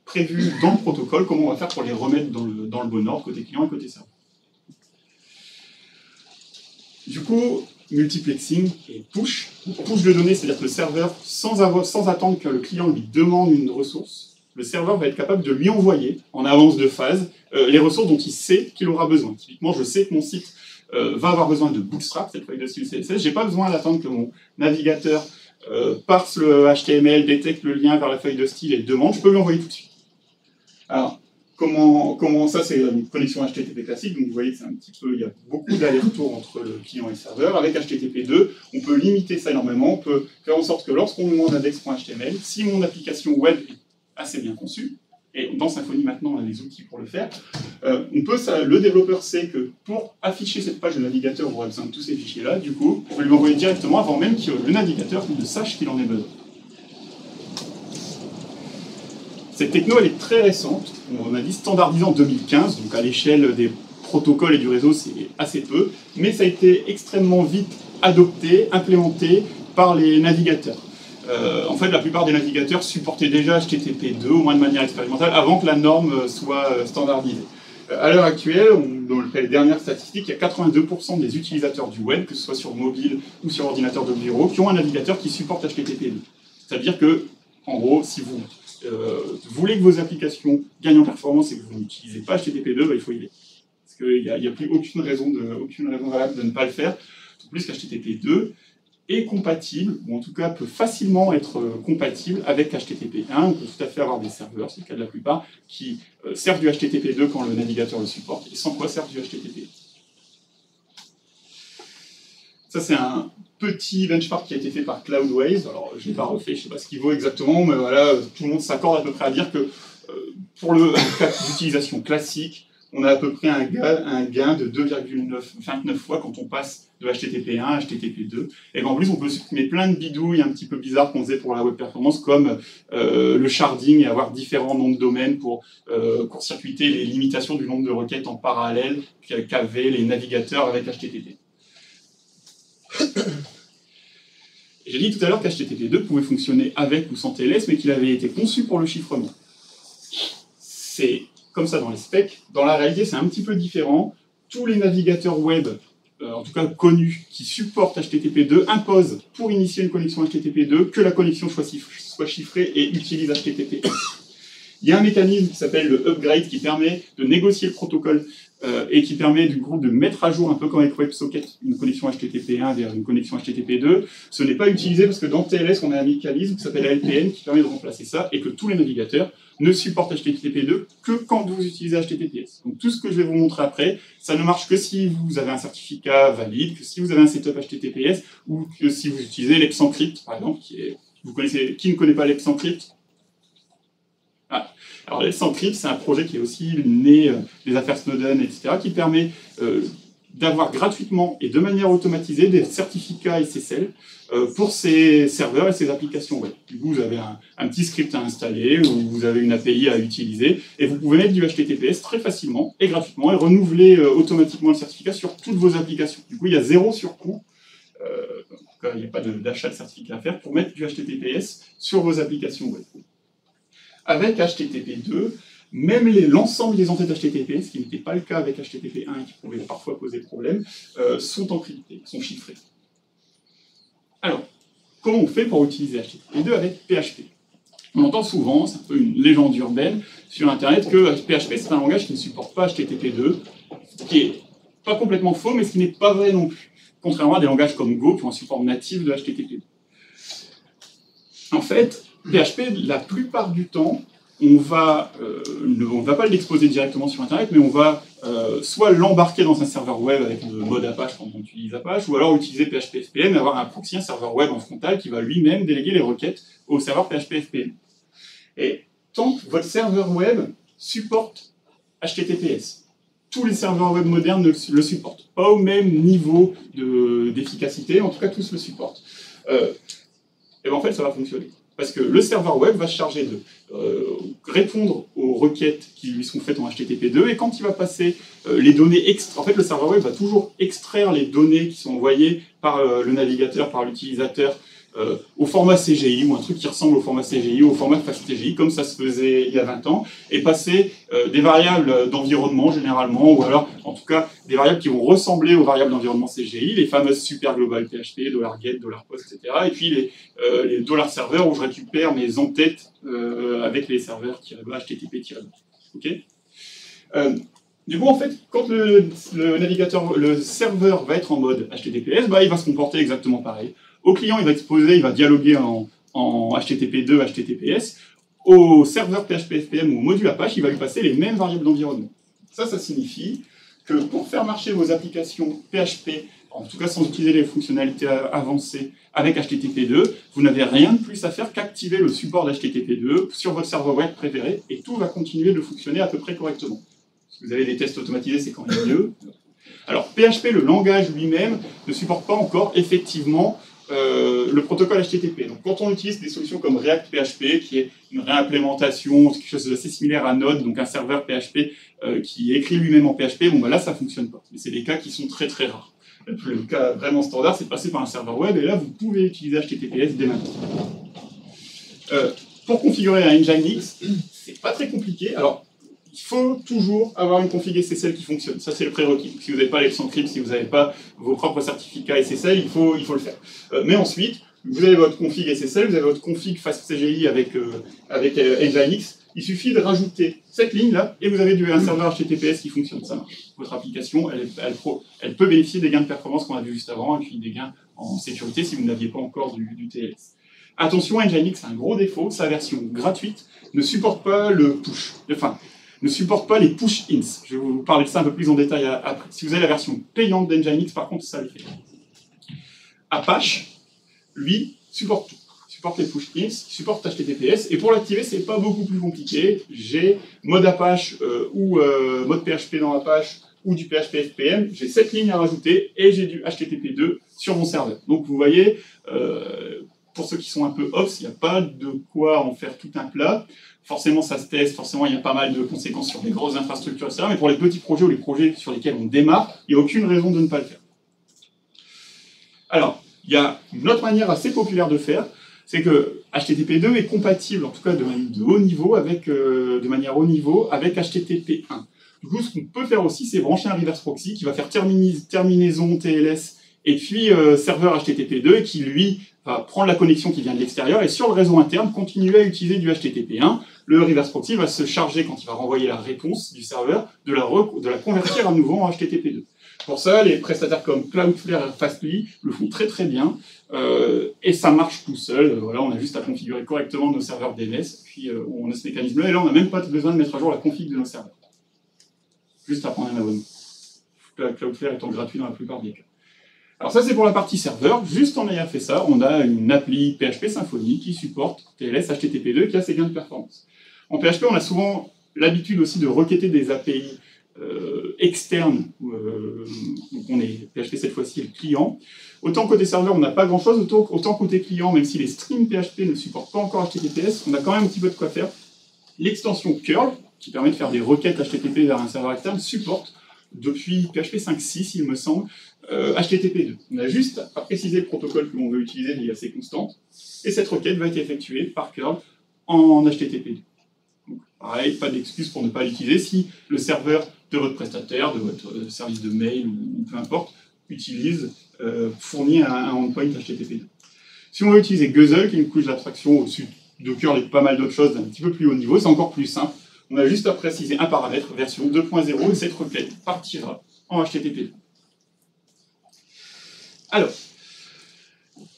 prévu dans le protocole, comment on va faire pour les remettre dans le bon ordre, côté client et côté serveur. Du coup, multiplexing et push. Push de données, c'est-à-dire que le serveur, sans attendre que le client lui demande une ressource, le serveur va être capable de lui envoyer, en avance de phase, les ressources dont il sait qu'il aura besoin. Typiquement, je sais que mon site va avoir besoin de Bootstrap, cette feuille de style CSS. Je n'ai pas besoin d'attendre que mon navigateur parse le HTML, détecte le lien vers la feuille de style et le demande. Je peux lui envoyer tout de suite. Alors, comment ça, c'est une connexion HTTP classique, donc vous voyez que c'est un petit peu, il y a beaucoup d'allers-retours entre le client et le serveur. Avec HTTP2, on peut limiter ça énormément, on peut faire en sorte que lorsqu'on nous demande index.html, si mon application web est assez bien conçue, et dans Symfony maintenant on a des outils pour le faire, le développeur sait que pour afficher cette page de navigateur, on aura besoin de tous ces fichiers-là, du coup, on va lui envoyer directement avant même que le navigateur ne sache qu'il en ait besoin. Cette techno, elle est très récente, on a dit standardisée en 2015, donc à l'échelle des protocoles et du réseau, c'est assez peu, mais ça a été extrêmement vite adopté, implémenté par les navigateurs. En fait, la plupart des navigateurs supportaient déjà HTTP2, au moins de manière expérimentale, avant que la norme soit standardisée. À l'heure actuelle, dans les dernières statistiques, il y a 82% des utilisateurs du web, que ce soit sur mobile ou sur ordinateur de bureau, qui ont un navigateur qui supporte HTTP2. C'est-à-dire que, en gros, si vous voulez que vos applications gagnent en performance et que vous n'utilisez pas HTTP2, il faut y aller. Parce qu'il n'y a plus aucune raison valable de ne pas le faire. En plus qu'HTTP2 est compatible, ou en tout cas peut facilement être compatible avec HTTP1. On peut tout à fait avoir des serveurs, c'est le cas de la plupart, qui servent du HTTP2 quand le navigateur le supporte, et sans quoi servent du HTTP. Ça, c'est un petit benchmark qui a été fait par Cloudways. Alors, je ne l'ai pas refait, je ne sais pas ce qu'il vaut exactement, mais voilà, tout le monde s'accorde à peu près à dire que pour le cas d'utilisation classique, on a à peu près un gain de 2,29 fois quand on passe de HTTP1 à HTTP2. Et en plus, on peut supprimer plein de bidouilles un petit peu bizarres qu'on faisait pour la web performance, comme le sharding et avoir différents noms de domaines pour court-circuiter les limitations du nombre de requêtes en parallèle qu'avaient les navigateurs avec HTTP. J'ai dit tout à l'heure qu'HTTP2 pouvait fonctionner avec ou sans TLS, mais qu'il avait été conçu pour le chiffrement. C'est comme ça dans les specs. Dans la réalité, c'est un petit peu différent. Tous les navigateurs web, en tout cas connus, qui supportent HTTP2, imposent pour initier une connexion HTTP2 que la connexion soit chiffrée et utilise HTTP. Il y a un mécanisme qui s'appelle le upgrade qui permet de négocier le protocole et qui permet du coup de mettre à jour, un peu comme avec WebSocket, une connexion HTTP1 vers une connexion HTTP2. Ce n'est pas utilisé parce que dans TLS, on a un mécanisme qui s'appelle LPN qui permet de remplacer ça et que tous les navigateurs ne supportent HTTP2 que quand vous utilisez HTTPS. Donc tout ce que je vais vous montrer après, ça ne marche que si vous avez un certificat valide, que si vous avez un setup HTTPS ou que si vous utilisez l'EpsEncrypt, par exemple, qui ne connaît pas l'EpsEncrypt? Alors l'EpsEncrypt, c'est un projet qui est aussi né des affaires Snowden, etc., qui permet d'avoir gratuitement et de manière automatisée des certificats SSL pour ces serveurs et ces applications web. Du coup, vous avez un petit script à installer, ou vous avez une API à utiliser, et vous pouvez mettre du HTTPS très facilement et gratuitement, et renouveler automatiquement le certificat sur toutes vos applications. Du coup, il y a zéro surcoût, il n'y a pas d'achat de certificat à faire pour mettre du HTTPS sur vos applications web. Avec HTTP2, même l'ensemble des entêtes HTTP, ce qui n'était pas le cas avec HTTP1 et qui pouvait parfois poser problème, sont encryptées, sont chiffrées. Alors, comment on fait pour utiliser HTTP2 avec PHP? On entend souvent, c'est un peu une légende urbaine sur Internet, que PHP c'est un langage qui ne supporte pas HTTP2, ce qui est pas complètement faux, mais ce qui n'est pas vrai non plus, contrairement à des langages comme Go qui ont un support natif de HTTP2. En fait, PHP, la plupart du temps, on va pas l'exposer directement sur Internet, mais on va soit l'embarquer dans un serveur web avec le mode Apache quand on utilise Apache, ou alors utiliser PHP FPM et avoir un proxy, un serveur web en frontal qui va lui-même déléguer les requêtes au serveur PHP FPM. Et tant que votre serveur web supporte HTTPS, tous les serveurs web modernes le supportent, pas au même niveau d'efficacité, en tout cas tous le supportent. Et bien en fait, ça va fonctionner. Parce que le serveur web va se charger de répondre aux requêtes qui lui sont faites en HTTP2, et quand il va passer les données en fait, le serveur web va toujours extraire les données qui sont envoyées par le navigateur, par l'utilisateur, au format CGI, ou un truc qui ressemble au format CGI, au format FastTGI, comme ça se faisait il y a 20 ans, et passer des variables d'environnement, généralement, ou alors, en tout cas, des variables qui vont ressembler aux variables d'environnement CGI, les fameuses super global PHP, $get, $post, etc., et puis les $serveurs où je récupère mes entêtes avec les serveurs HTTP-. Ok. Du coup, en fait, quand le serveur va être en mode HTTPS, il va se comporter exactement pareil. Au client, il va exposer, il va dialoguer en HTTP2, HTTPS. Au serveur PHP FPM ou au module Apache, il va lui passer les mêmes variables d'environnement. Ça signifie que pour faire marcher vos applications PHP, en tout cas sans utiliser les fonctionnalités avancées avec HTTP2, vous n'avez rien de plus à faire qu'activer le support d'HTTP2 sur votre serveur web préféré, et tout va continuer de fonctionner à peu près correctement. Si vous avez des tests automatisés, c'est quand même mieux. Alors, PHP, le langage lui-même, ne supporte pas encore effectivement le protocole HTTP. Donc, quand on utilise des solutions comme React PHP, qui est une réimplémentation, quelque chose d'assez similaire à Node, donc un serveur PHP qui écrit lui-même en PHP, là, ça ne fonctionne pas. Mais c'est des cas qui sont très très rares. Le cas vraiment standard, c'est de passer par un serveur web, et là, vous pouvez utiliser HTTPS dès maintenant. Pour configurer un Nginx, c'est pas très compliqué. Alors, il faut toujours avoir une config SSL qui fonctionne. Ça, c'est le prérequis. Si vous n'avez pas l'EpsEncrypt, si vous n'avez pas vos propres certificats SSL, il faut le faire. Mais ensuite, vous avez votre config SSL, vous avez votre config FastCGI avec Nginx. Il suffit de rajouter cette ligne-là, et vous avez un serveur HTTPS qui fonctionne. Ça marche. Votre application, elle peut bénéficier des gains de performance qu'on a vu juste avant, et puis des gains en sécurité si vous n'aviez pas encore du TLS. Attention, Nginx a un gros défaut. Sa version gratuite ne supporte pas le push. Ne supporte pas les push-ins. Je vais vous parler de ça un peu plus en détail après. Si vous avez la version payante d'Nginx, par contre, ça le fait. Apache, lui, supporte tout. Il supporte les push-ins, il supporte HTTPS, et pour l'activer, c'est pas beaucoup plus compliqué. J'ai mode Apache ou mode PHP dans Apache, ou du PHP FPM, j'ai cette ligne à rajouter, et j'ai du HTTP2 sur mon serveur. Donc vous voyez, pour ceux qui sont un peu ops, il n'y a pas de quoi en faire tout un plat. Forcément, ça se teste, forcément, il y a pas mal de conséquences sur des grosses infrastructures, etc. Mais pour les petits projets ou les projets sur lesquels on démarre, il n'y a aucune raison de ne pas le faire. Alors, il y a une autre manière assez populaire de faire, c'est que HTTP2 est compatible, en tout cas de manière haut niveau, avec HTTP1. Du coup, ce qu'on peut faire aussi, c'est brancher un reverse proxy qui va faire terminaison TLS et puis serveur HTTP2 et qui, lui, va prendre la connexion qui vient de l'extérieur et sur le réseau interne, continuer à utiliser du HTTP1. Le reverse proxy va se charger, quand il va renvoyer la réponse du serveur, de la convertir à nouveau en HTTP2. Pour ça, les prestataires comme Cloudflare et Fastly le font très très bien, et ça marche tout seul. Voilà, on a juste à configurer correctement nos serveurs DNS, puis on a ce mécanisme-là, et là on n'a même pas besoin de mettre à jour la config de nos serveurs. Juste à prendre un abonnement. Cloudflare étant gratuit dans la plupart des cas. Alors ça c'est pour la partie serveur, juste en ayant fait ça, on a une appli PHP Symfony qui supporte TLS HTTP2 qui a ses gains de performance. En PHP, on a souvent l'habitude aussi de requêter des API externes, donc on est PHP cette fois-ci le client. Autant côté serveur, on n'a pas grand-chose, autant côté client, même si les streams PHP ne supportent pas encore HTTPS, on a quand même un petit peu de quoi faire. L'extension curl, qui permet de faire des requêtes HTTP vers un serveur externe, supporte depuis PHP 5.6, il me semble, HTTP2. On a juste à préciser le protocole que l'on veut utiliser via ces constantes, et cette requête va être effectuée par curl en HTTP2. Donc, pareil, pas d'excuse pour ne pas l'utiliser si le serveur de votre prestataire, de votre service de mail ou peu importe, fournit un endpoint HTTP2. Si on veut utiliser Guzzle, qui est une couche d'abstraction au-dessus de curl et pas mal d'autres choses d'un petit peu plus haut niveau, c'est encore plus simple. On a juste à préciser un paramètre, version 2.0, et cette requête partira en HTTP2. Alors,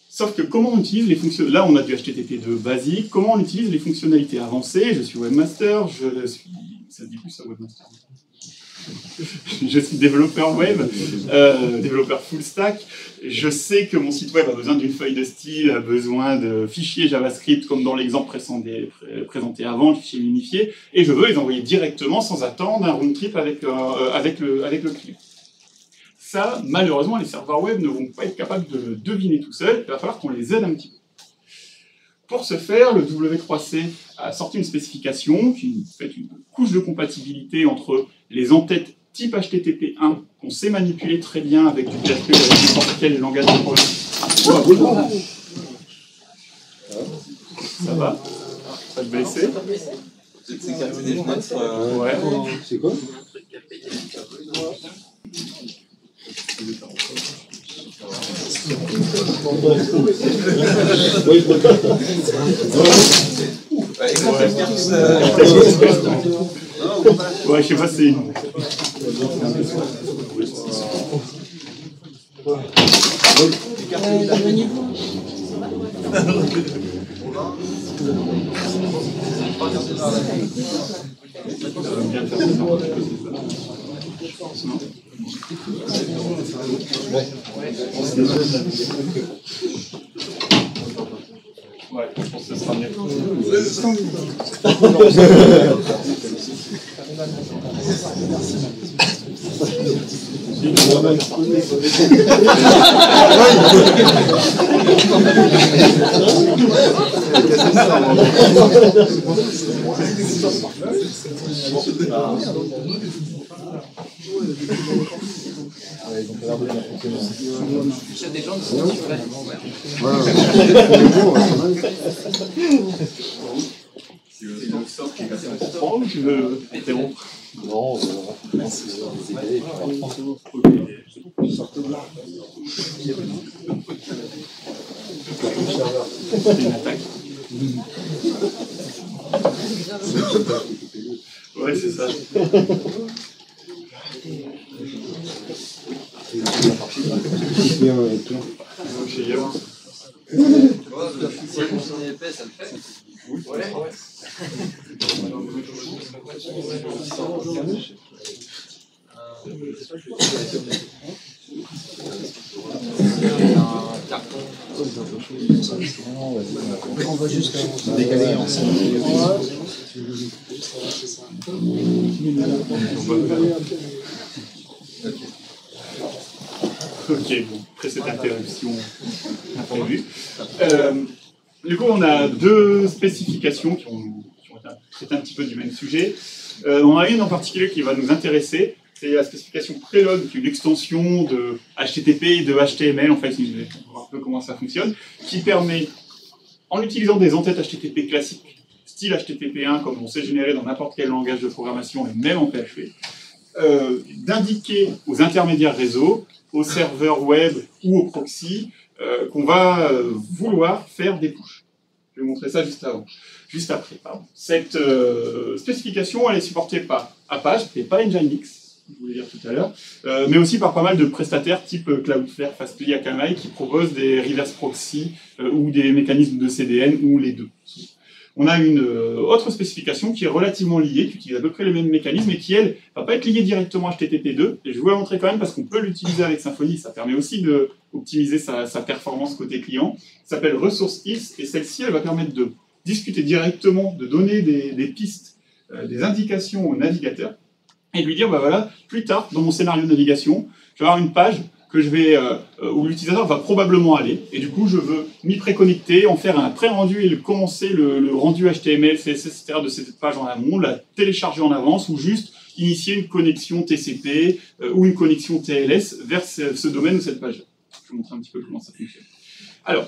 sauf que comment on utilise les fonctionnalités... Là, on a du HTTP2 basique. Comment on utilise les fonctionnalités avancées? Je suis webmaster, je suis... Ça se dit plus ça, webmaster? Je suis développeur web, développeur full stack. Je sais que mon site web a besoin d'une feuille de style, a besoin de fichiers JavaScript, comme dans l'exemple présenté avant, le fichier unifié, et je veux les envoyer directement sans attendre un round trip avec le client. Ça, malheureusement, les serveurs web ne vont pas être capables de le deviner tout seuls, il va falloir qu'on les aide un petit peu. Pour ce faire, le W3C a sorti une spécification qui fait une couche de compatibilité entre les entêtes type HTTP1 qu'on sait manipuler très bien avec du PHP ou avec n'importe quel langage de programmation. Ça va? Pas de blessé? C'est quoi? Ouais, je sais pas, c'est... Ouais, je pense que ce sera mieux. Il y a des gens qui sont Tu veux interrompre? Non, c'est une attaque. Ouais, c'est ça. Chez Yahoo. On va juste décaler ensemble. Ok, bon, après cette interruption imprévue. Du coup, on a deux spécifications qui ont traité un petit peu du même sujet. On a une en particulier qui va nous intéresser, c'est la spécification Preload, qui est une extension de HTTP et de HTML, en fait, on va voir un peu comment ça fonctionne, qui permet, en utilisant des entêtes HTTP classiques, style HTTP1, comme on sait générer dans n'importe quel langage de programmation, et même en PHP, d'indiquer aux intermédiaires réseau, aux serveurs web ou aux proxys, qu'on va vouloir faire des pushes. Je vais vous montrer ça juste après. Pardon. Cette spécification, elle est supportée par Apache et pas Nginx, je voulais dire tout à l'heure, mais aussi par pas mal de prestataires type Cloudflare, Fastly, Akamai, qui proposent des reverse proxy ou des mécanismes de CDN ou les deux. On a une autre spécification qui est relativement liée, qui utilise à peu près les mêmes mécanismes et qui, elle, va pas être liée directement à HTTP2. Et je vais vous la montrer quand même parce qu'on peut l'utiliser avec Symfony. Ça permet aussi d'optimiser sa performance côté client. Ça s'appelle ResourceIS et celle-ci, elle va permettre de discuter directement, de donner des pistes, des indications au navigateur et de lui dire, bah voilà, plus tard, dans mon scénario de navigation, je vais avoir une page que je vais, où l'utilisateur va probablement aller, et du coup je veux m'y préconnecter, en faire un pré-rendu et commencer le rendu HTML, CSS, etc. de cette page en amont, la télécharger en avance, ou juste initier une connexion TCP ou une connexion TLS vers ce domaine ou cette page. Je vais vous montrer un petit peu comment ça fonctionne. Alors,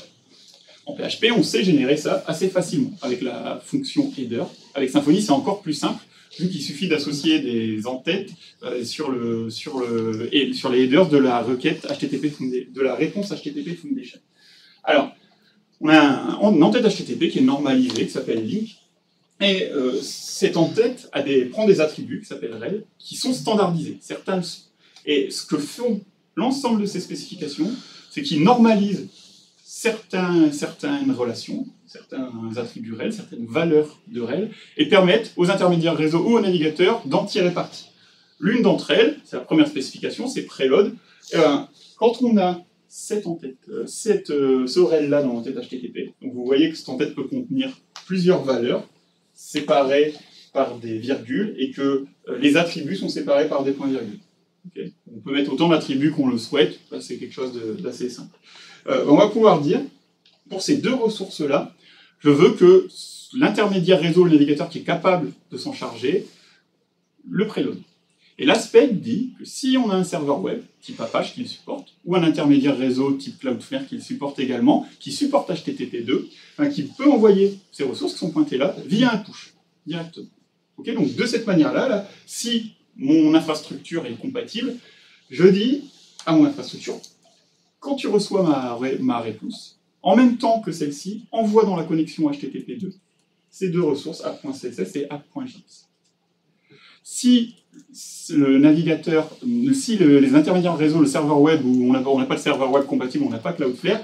en PHP, on sait générer ça assez facilement avec la fonction header. Avec Symfony, c'est encore plus simple, vu qu'il suffit d'associer des entêtes sur les headers de la requête HTTP de la réponse HTTP Foundation. Alors, on a une entête HTTP qui est normalisée, qui s'appelle link, et cette entête prend des attributs qui s'appellent rel, qui sont standardisés. Certains le sont. Et ce que font l'ensemble de ces spécifications, c'est qu'ils normalisent certaines relations, certains attributs rel, certaines valeurs de rel, et permettent aux intermédiaires réseau ou aux navigateurs d'en tirer parti. L'une d'entre elles, c'est la première spécification, c'est preload. Quand on a cette entête, ce rel-là dans l'entête HTTP, donc vous voyez que cette entête peut contenir plusieurs valeurs séparées par des virgules et que les attributs sont séparés par des points-virgules. Okay. On peut mettre autant d'attributs qu'on le souhaite, c'est quelque chose d'assez simple. On va pouvoir dire, pour ces deux ressources-là, je veux que l'intermédiaire réseau, le navigateur qui est capable de s'en charger, le préload. Et l'aspect dit que si on a un serveur web, type Apache, qui le supporte, ou un intermédiaire réseau type Cloudflare qui le supporte également, qui supporte HTTP2, qui peut envoyer ces ressources qui sont pointées là, via un push, directement. Okay, donc de cette manière-là, si mon infrastructure est compatible, je dis à mon infrastructure, quand tu reçois ma réponse, en même temps que celle-ci, envoie dans la connexion HTTP2 ces deux ressources, app.css et app.js. Si le navigateur, si les intermédiaires réseau, le serveur web, où on n'a pas de serveur web compatible, on n'a pas Cloudflare,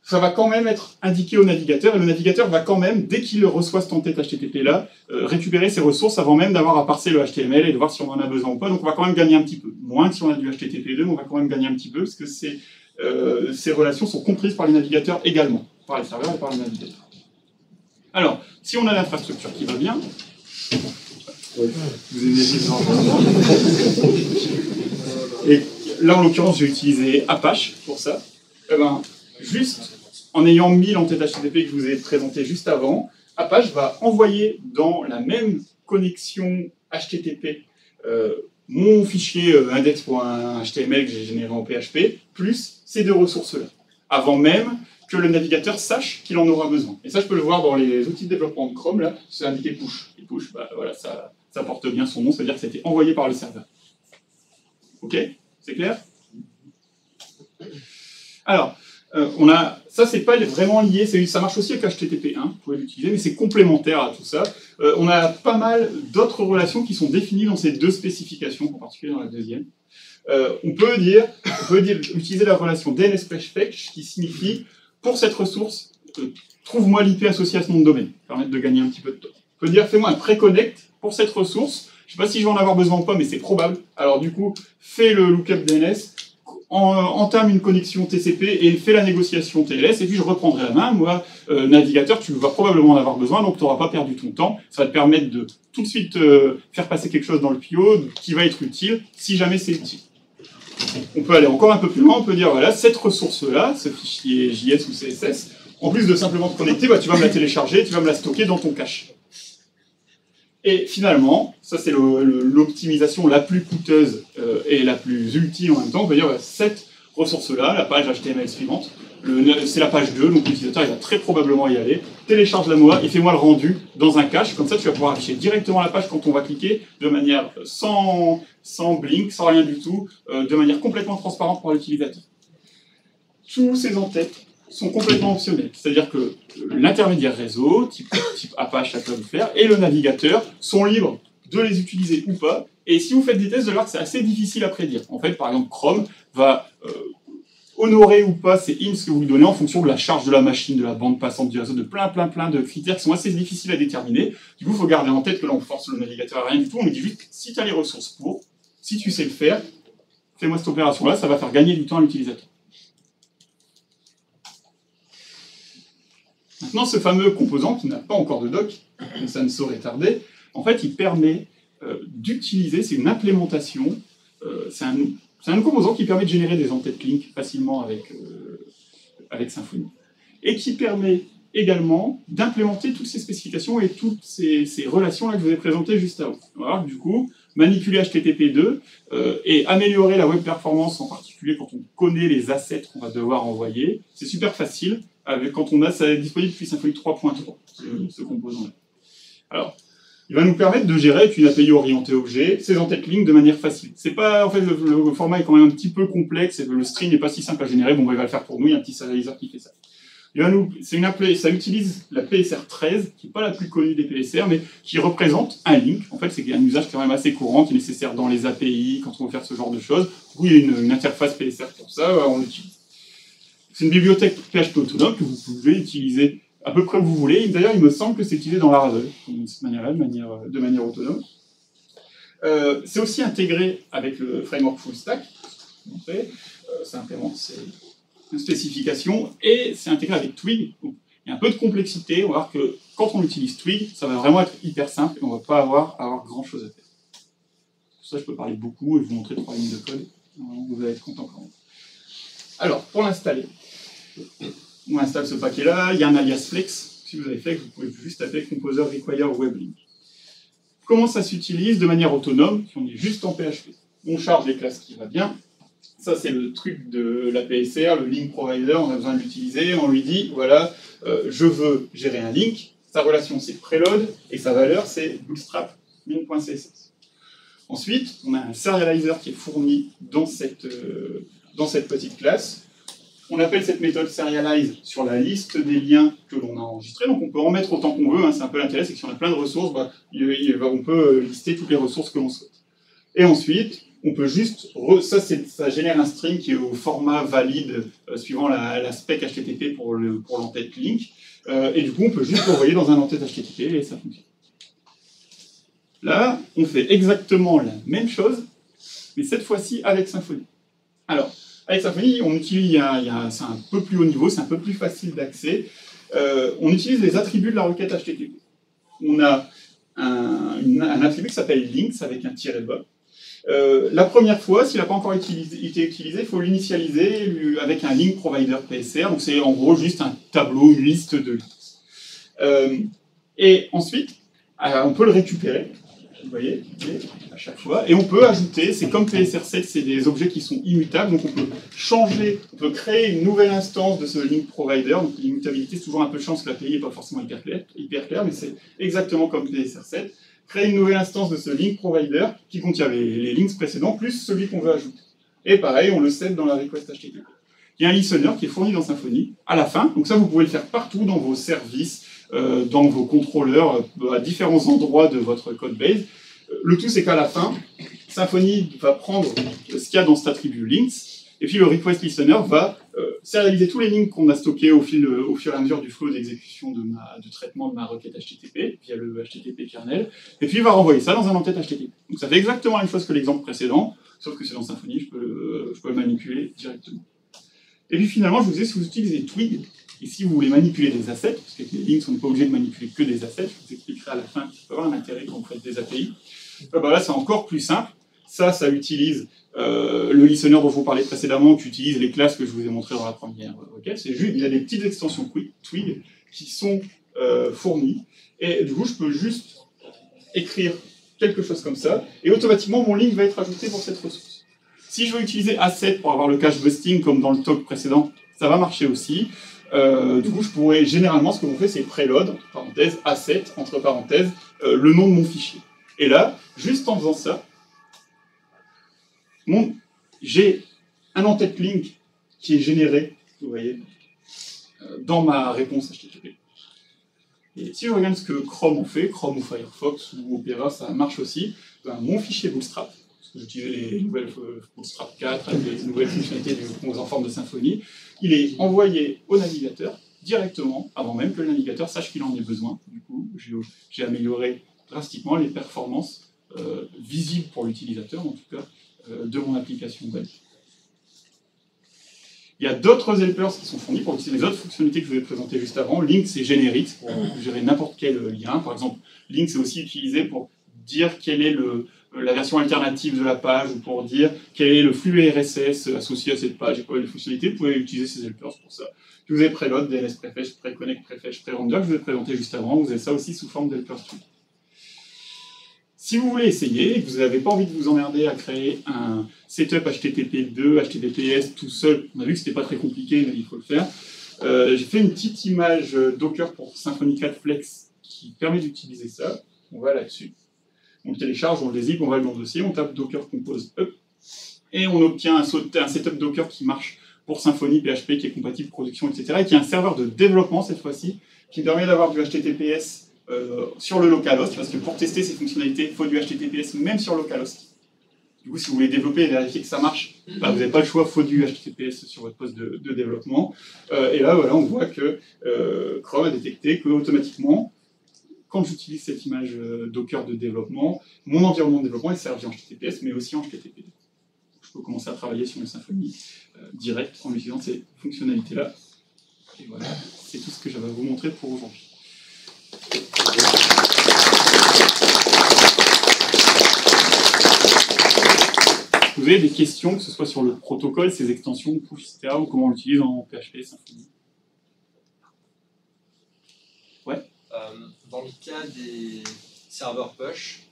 ça va quand même être indiqué au navigateur, et le navigateur va quand même, dès qu'il reçoit cette entête HTTP-là, récupérer ses ressources avant même d'avoir à parser le HTML et de voir si on en a besoin ou pas. Donc on va quand même gagner un petit peu. Moins que si on a du HTTP2, mais on va quand même gagner un petit peu, parce que ces relations sont comprises par les navigateurs également, par les serveurs et par les navigateurs. Alors, si on a l'infrastructure qui va bien, vous et là en l'occurrence j'ai utilisé Apache pour ça, juste en ayant mis l'entête HTTP que je vous ai présenté juste avant, Apache va envoyer dans la même connexion HTTP mon fichier index.html que j'ai généré en PHP, plus ces deux ressources-là, avant même que le navigateur sache qu'il en aura besoin. Et ça, je peux le voir dans les outils de développement de Chrome, là, c'est indiqué push. Et push, voilà, ça porte bien son nom, c'est-à-dire que ça a été envoyé par le serveur. Ok? C'est clair? Alors, ça, c'est pas vraiment lié, ça marche aussi avec HTTP1, vous pouvez l'utiliser, mais c'est complémentaire à tout ça. On a pas mal d'autres relations qui sont définies dans ces deux spécifications, en particulier dans la deuxième. On peut utiliser la relation DNS/fetch qui signifie, pour cette ressource, trouve-moi l'IP associé à ce nom de domaine, permettre de gagner un petit peu de temps. On peut dire, fais-moi un pré-connect pour cette ressource, je ne sais pas si je vais en avoir besoin ou pas, mais c'est probable. Alors du coup, fais le lookup DNS, entame une connexion TCP et fais la négociation TLS, et puis je reprendrai la main. Moi, navigateur, tu vas probablement en avoir besoin, donc tu n'auras pas perdu ton temps. Ça va te permettre de tout de suite faire passer quelque chose dans le PO qui va être utile, si jamais c'est utile. On peut aller encore un peu plus loin, on peut dire, voilà, cette ressource-là, ce fichier JS ou CSS, en plus de simplement te connecter, tu vas me la télécharger, tu vas me la stocker dans ton cache. Et finalement, ça c'est l'optimisation la plus coûteuse et la plus utile en même temps, on peut dire, cette ressource-là, la page HTML suivante. C'est la page 2, donc l'utilisateur il va très probablement y aller. Télécharge-la-moi et fais-moi le rendu dans un cache. Comme ça, tu vas pouvoir afficher directement la page quand on va cliquer, de manière sans blink, sans rien du tout, de manière complètement transparente pour l'utilisateur. Tous ces en-têtes sont complètement optionnels. C'est-à-dire que l'intermédiaire réseau, type Apache, ça peut le faire, et le navigateur sont libres de les utiliser ou pas. Et si vous faites des tests, vous allez voir que c'est assez difficile à prédire. En fait, par exemple, Chrome va honorer ou pas ces hints que vous lui donnez en fonction de la charge de la machine, de la bande passante du réseau, de plein de critères qui sont assez difficiles à déterminer. Du coup, il faut garder en tête que là, on force le navigateur à rien du tout. On lui dit juste, si tu as les ressources pour, si tu sais le faire, fais-moi cette opération-là, ça va faire gagner du temps à l'utilisateur. Maintenant, ce fameux composant qui n'a pas encore de doc, mais ça ne saurait tarder, en fait, il permet d'utiliser, c'est une implémentation, c'est un composant qui permet de générer des en-têtes link facilement avec Symfony. Et qui permet également d'implémenter toutes ces spécifications et toutes ces relations-là que je vous ai présentées juste avant. Voilà, du coup, manipuler HTTP2 et améliorer la web performance, en particulier quand on connaît les assets qu'on va devoir envoyer, c'est super facile quand on a ça disponible depuis Symfony 3.3, ce composant-là. Alors, il va nous permettre de gérer avec une API orientée objet ces en-têtes link de manière facile. C'est pas, en fait, le format est quand même un petit peu complexe, le string n'est pas si simple à générer, bon, bah, il va le faire pour nous, il y a un petit serializer qui fait ça. Ça utilise la PSR13, qui n'est pas la plus connue des PSR, mais qui représente un link. En fait, c'est un usage quand même assez courant, qui est nécessaire dans les API, quand on veut faire ce genre de choses. Du coup, il y a une interface PSR pour ça, on l'utilise. C'est une bibliothèque PHP autonome que vous pouvez utiliser à peu près où vous voulez. D'ailleurs, il me semble que c'est utilisé dans Laravel, de cette manière-là, de manière autonome. C'est aussi intégré avec le framework full stack. Ça implémente ces spécifications, et c'est intégré avec Twig. Donc, il y a un peu de complexité. On va voir que quand on utilise Twig, ça va vraiment être hyper simple et on ne va pas avoir grand-chose à faire. Pour ça, je peux parler beaucoup et vous montrer 3 lignes de code. Vous allez être content quand même. Alors, pour l'installer, on installe ce paquet-là. Il y a un alias flex. Si vous avez flex, vous pouvez juste taper composer require weblink. Comment ça s'utilise de manière autonome si on est juste en PHP? On charge les classes qui va bien. Ça, c'est le truc de la PSR, le link provider, on a besoin de l'utiliser. On lui dit, voilà, je veux gérer un link. Sa relation, c'est preload, et sa valeur, c'est bootstrap link.css. Ensuite, on a un serializer qui est fourni dans cette petite classe. On appelle cette méthode serialize sur la liste des liens que l'on a enregistrés. Donc on peut en mettre autant qu'on veut, hein, c'est un peu l'intérêt, c'est que si on a plein de ressources, on peut lister toutes les ressources que l'on souhaite. Et ensuite, on peut juste, ça génère un string qui est au format valide suivant la spec HTTP pour l'entête link. Et du coup, on peut juste l'envoyer dans un entête HTTP et ça fonctionne. Là, on fait exactement la même chose, mais cette fois-ci avec Symfony. Alors, avec Symfony, on utilise, c'est un peu plus haut niveau, c'est un peu plus facile d'accès. On utilise les attributs de la requête HTTP. On a un attribut qui s'appelle links avec un tiret bas. La première fois, s'il n'a pas encore été utilisé, il faut l'initialiser avec un link provider PSR. Donc c'est en gros juste un tableau, une liste de links. Et ensuite, on peut le récupérer. Vous voyez, à chaque fois. Et on peut ajouter, c'est comme PSR7, c'est des objets qui sont immutables, donc on peut changer, on peut créer une nouvelle instance de ce link provider. Donc l'immutabilité, c'est toujours un peu chiant parce que l'API n'est pas forcément hyper claire, mais c'est exactement comme PSR7. Créer une nouvelle instance de ce link provider qui contient les links précédents plus celui qu'on veut ajouter. Et pareil, on le set dans la request HTTP. Il y a un listener qui est fourni dans Symfony à la fin, donc ça vous pouvez le faire partout dans vos services, dans vos contrôleurs, à différents endroits de votre codebase. Le tout, c'est qu'à la fin, Symfony va prendre ce qu'il y a dans cet attribut links, et puis le request listener va serialiser tous les links qu'on a stockés au fur et à mesure du flow d'exécution de traitement de ma requête HTTP, via le HTTP kernel, et puis il va renvoyer ça dans un entête HTTP. Donc ça fait exactement la même chose que l'exemple précédent, sauf que c'est dans Symfony, je peux le manipuler directement. Et puis finalement, je vous disais, si vous utilisez Twig, et si vous voulez manipuler des assets, parce que les links, on n'est pas obligé de manipuler que des assets, je vous expliquerai à la fin, ça peut avoir un intérêt quand vous faites des API. Là, c'est encore plus simple. Ça utilise le listener dont je vous parlais précédemment, qui utilise les classes que je vous ai montrées dans la première requête. C'est juste, il y a des petites extensions Twig qui sont fournies. Et du coup, je peux juste écrire quelque chose comme ça, et automatiquement, mon link va être ajouté pour cette ressource. Si je veux utiliser asset pour avoir le cache busting comme dans le talk précédent, ça va marcher aussi. Du coup, je pourrais, généralement, ce que l'on fait, c'est preload, entre parenthèses, asset, entre parenthèses, le nom de mon fichier. Et là, juste en faisant ça, j'ai un en-tête link qui est généré, vous voyez, dans ma réponse HTTP. Et si je regarde ce que Chrome en fait, Chrome ou Firefox ou Opera, ça marche aussi, ben, mon fichier Bootstrap, parce que j'utilise les nouvelles Bootstrap 4 avec les nouvelles fonctionnalités en forme de Symfony, il est envoyé au navigateur directement, avant même que le navigateur sache qu'il en ait besoin. Du coup, j'ai amélioré drastiquement les performances visibles pour l'utilisateur, en tout cas, de mon application web. Il y a d'autres helpers qui sont fournis pour utiliser les autres fonctionnalités que je vous ai présentées juste avant. Link, c'est générique pour gérer n'importe quel lien. Par exemple, Link, c'est aussi utilisé pour dire quelle est la version alternative de la page ou pour dire quel est le flux RSS associé à cette page et quoi les fonctionnalités. Vous pouvez utiliser ces helpers pour ça. Je vous ai preload, DNS prefetch, preconnect, prefetch, prerender, que je vous ai présenté juste avant. Vous avez ça aussi sous forme d'helper stream. Si vous voulez essayer et que vous n'avez pas envie de vous emmerder à créer un setup HTTP2, HTTPS tout seul, on a vu que c'était pas très compliqué, mais il faut le faire. J'ai fait une petite image Docker pour Symfony 4 Flex qui permet d'utiliser ça. On va là-dessus. On le télécharge, on le désigne, on va dans le dossier, on tape Docker Compose Up et on obtient un setup Docker qui marche pour Symfony, PHP, qui est compatible production, etc. et qui est un serveur de développement cette fois-ci, qui permet d'avoir du HTTPS sur le localhost, parce que pour tester ces fonctionnalités, il faut du HTTPS même sur localhost. Du coup, si vous voulez développer et vérifier que ça marche, bah, vous n'avez pas le choix, il faut du HTTPS sur votre poste de développement. Et là, voilà, on voit que Chrome a détecté que automatiquement, quand j'utilise cette image Docker de développement, mon environnement de développement est servi en HTTPS, mais aussi en HTTP. Je peux commencer à travailler sur une Symfony direct en utilisant ces fonctionnalités-là. Et voilà, c'est tout ce que j'avais à vous montrer pour aujourd'hui. Vous avez des questions, que ce soit sur le protocole, ses extensions, push, etc., ou comment on l'utilise en PHP, Symfony? Ouais. Dans le cas des serveurs push,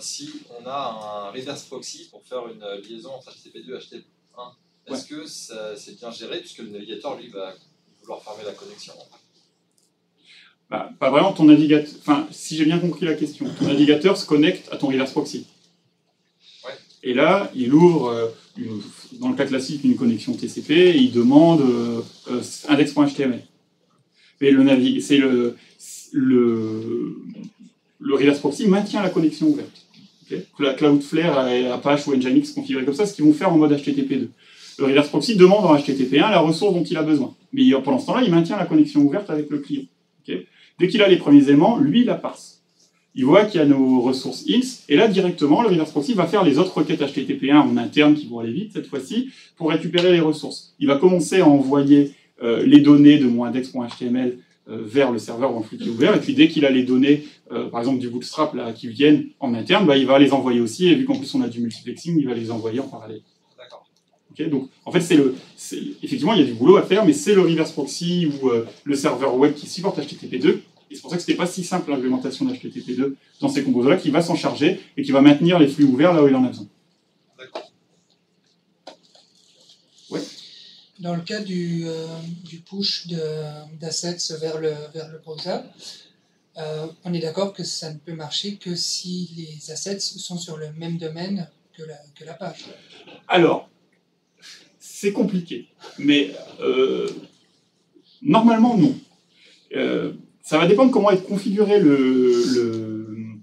si on a un reverse proxy pour faire une liaison entre HTTP2 et HTTP1, est-ce que c'est bien géré, puisque le navigateur, lui, va vouloir fermer la connexion? Bah, pas vraiment, ton navigateur. Enfin, si j'ai bien compris la question, ton navigateur se connecte à ton reverse proxy. Ouais. Et là, il ouvre, dans le cas classique, une connexion TCP et il demande index.html. Mais le reverse proxy maintient la connexion ouverte. Okay, que la Cloudflare, Apache ou Nginx configurés comme ça, ce qu'ils vont faire en mode HTTP2. Le reverse proxy demande en HTTP1 la ressource dont il a besoin. Mais pendant ce temps-là, il maintient la connexion ouverte avec le client. Okay. Dès qu'il a les premiers éléments, lui, il la parse. Il voit qu'il y a nos ressources X, et là, directement, le reverse proxy va faire les autres requêtes HTTP1 en interne qui vont aller vite, cette fois-ci, pour récupérer les ressources. Il va commencer à envoyer les données de mon index.html vers le serveur en flux qui est ouvert, et puis dès qu'il a les données, par exemple du Bootstrap, là, qui viennent en interne, bah, il va les envoyer aussi, et vu qu'en plus on a du multiplexing, il va les envoyer en parallèle. D'accord. Okay, donc, en fait, effectivement, il y a du boulot à faire, mais c'est le reverse proxy ou le serveur web qui supporte HTTP2. Et c'est pour ça que c'était pas si simple l'implémentation d'HTTP2 dans ces composants-là, qui va s'en charger et qui va maintenir les flux ouverts là où il en a besoin. D'accord. Ouais. Dans le cas du push d'assets vers le browser, on est d'accord que ça ne peut marcher que si les assets sont sur le même domaine que la page. Alors, c'est compliqué, mais normalement non. Ça va dépendre comment est configuré le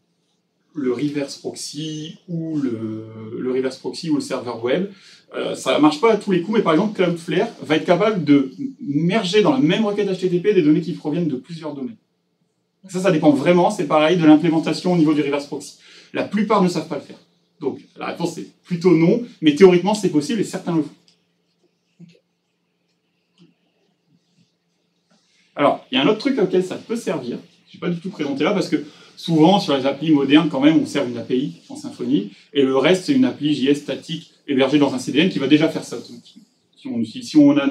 reverse proxy ou le reverse proxy ou le serveur web. Ça ne marche pas à tous les coups, mais par exemple Cloudflare va être capable de merger dans la même requête HTTP des données qui proviennent de plusieurs domaines. Ça dépend vraiment, c'est pareil, de l'implémentation au niveau du reverse proxy. La plupart ne savent pas le faire. Donc la réponse est plutôt non, mais théoriquement c'est possible et certains le font. Alors, il y a un autre truc auquel ça peut servir, je n'ai pas du tout présenté là, parce que souvent, sur les applis modernes, quand même, on sert une API en Symfony, et le reste, c'est une appli JS statique hébergée dans un CDN qui va déjà faire ça. Si on a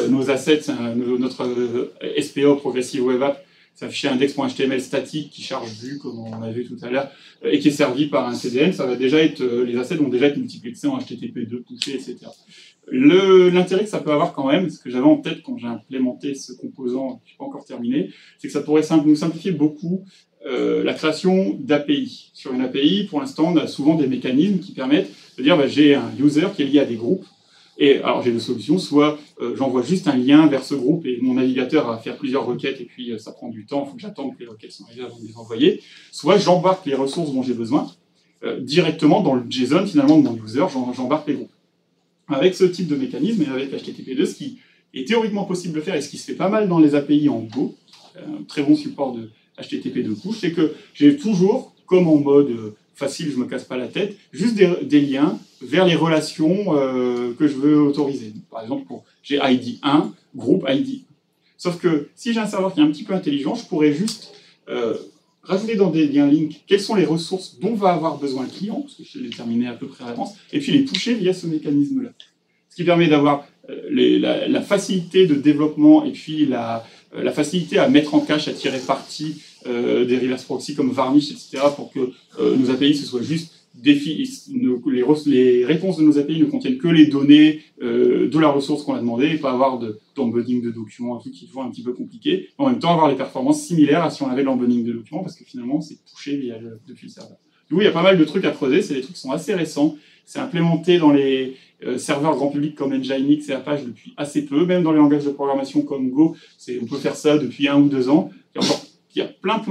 nos assets, notre SPO, Progressive Web App, c'est affiché index.html statique qui charge vue, comme on a vu tout à l'heure, et qui est servi par un CDN. Ça va déjà être, les assets vont déjà être multiplexés en HTTP2, poussés, etc. L'intérêt que ça peut avoir quand même, ce que j'avais en tête quand j'ai implémenté ce composant, qui n'est pas encore terminé, c'est que ça pourrait nous simplifier beaucoup la création d'API. Sur une API, pour l'instant, on a souvent des mécanismes qui permettent de dire j'ai un user qui est lié à des groupes, et alors j'ai deux solutions, soit j'envoie juste un lien vers ce groupe et mon navigateur va faire plusieurs requêtes et puis ça prend du temps, il faut que j'attende que les requêtes soient arrivées avant de les envoyer, soit j'embarque les ressources dont j'ai besoin directement dans le JSON finalement de mon user, j'embarque les groupes. Avec ce type de mécanisme et avec HTTP2, ce qui est théoriquement possible de faire et ce qui se fait pas mal dans les API en Go, un très bon support de HTTP2 couches, c'est que j'ai toujours, comme en mode facile, je me casse pas la tête, juste des liens vers les relations que je veux autoriser. Par exemple, j'ai ID 1, groupe ID. Sauf que si j'ai un serveur qui est un petit peu intelligent, je pourrais juste rajouter dans des liens link quelles sont les ressources dont va avoir besoin le client, parce que je sais déterminer à peu près à l'avance, et puis les pusher via ce mécanisme-là. Ce qui permet d'avoir la facilité de développement et puis la facilité à mettre en cache, à tirer parti des reverse proxy comme Varnish, etc., pour que nos API, ce soit juste les réponses de nos API ne contiennent que les données de la ressource qu'on a demandé et pas avoir d'embedding de documents, un truc qui est toujours un petit peu compliqué. En même temps, avoir les performances similaires à si on avait l'embedding de documents, parce que finalement, c'est touché depuis le serveur. Du coup, il y a pas mal de trucs à creuser, c'est des trucs qui sont assez récents. C'est implémenté dans les serveurs grand public comme Nginx et Apache depuis assez peu, même dans les langages de programmation comme Go, on peut faire ça depuis 1 ou 2 ans. Il y a plein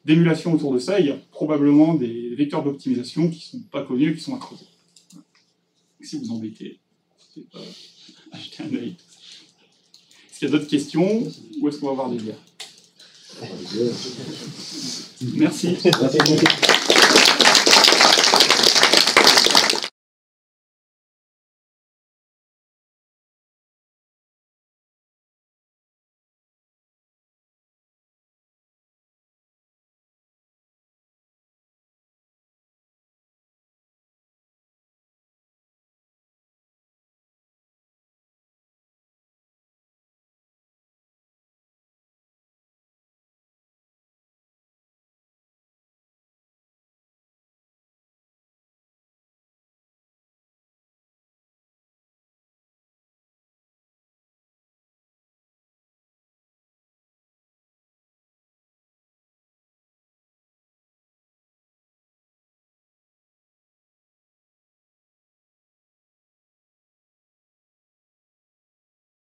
d'émulations autour de ça, et il y a probablement des vecteurs d'optimisation qui ne sont pas connus et qui sont à creuser. Si vous embêtez, n'hésitez pas à jeter un œil. Est-ce qu'il y a d'autres questions, ou est-ce qu'on va voir des bières? Merci.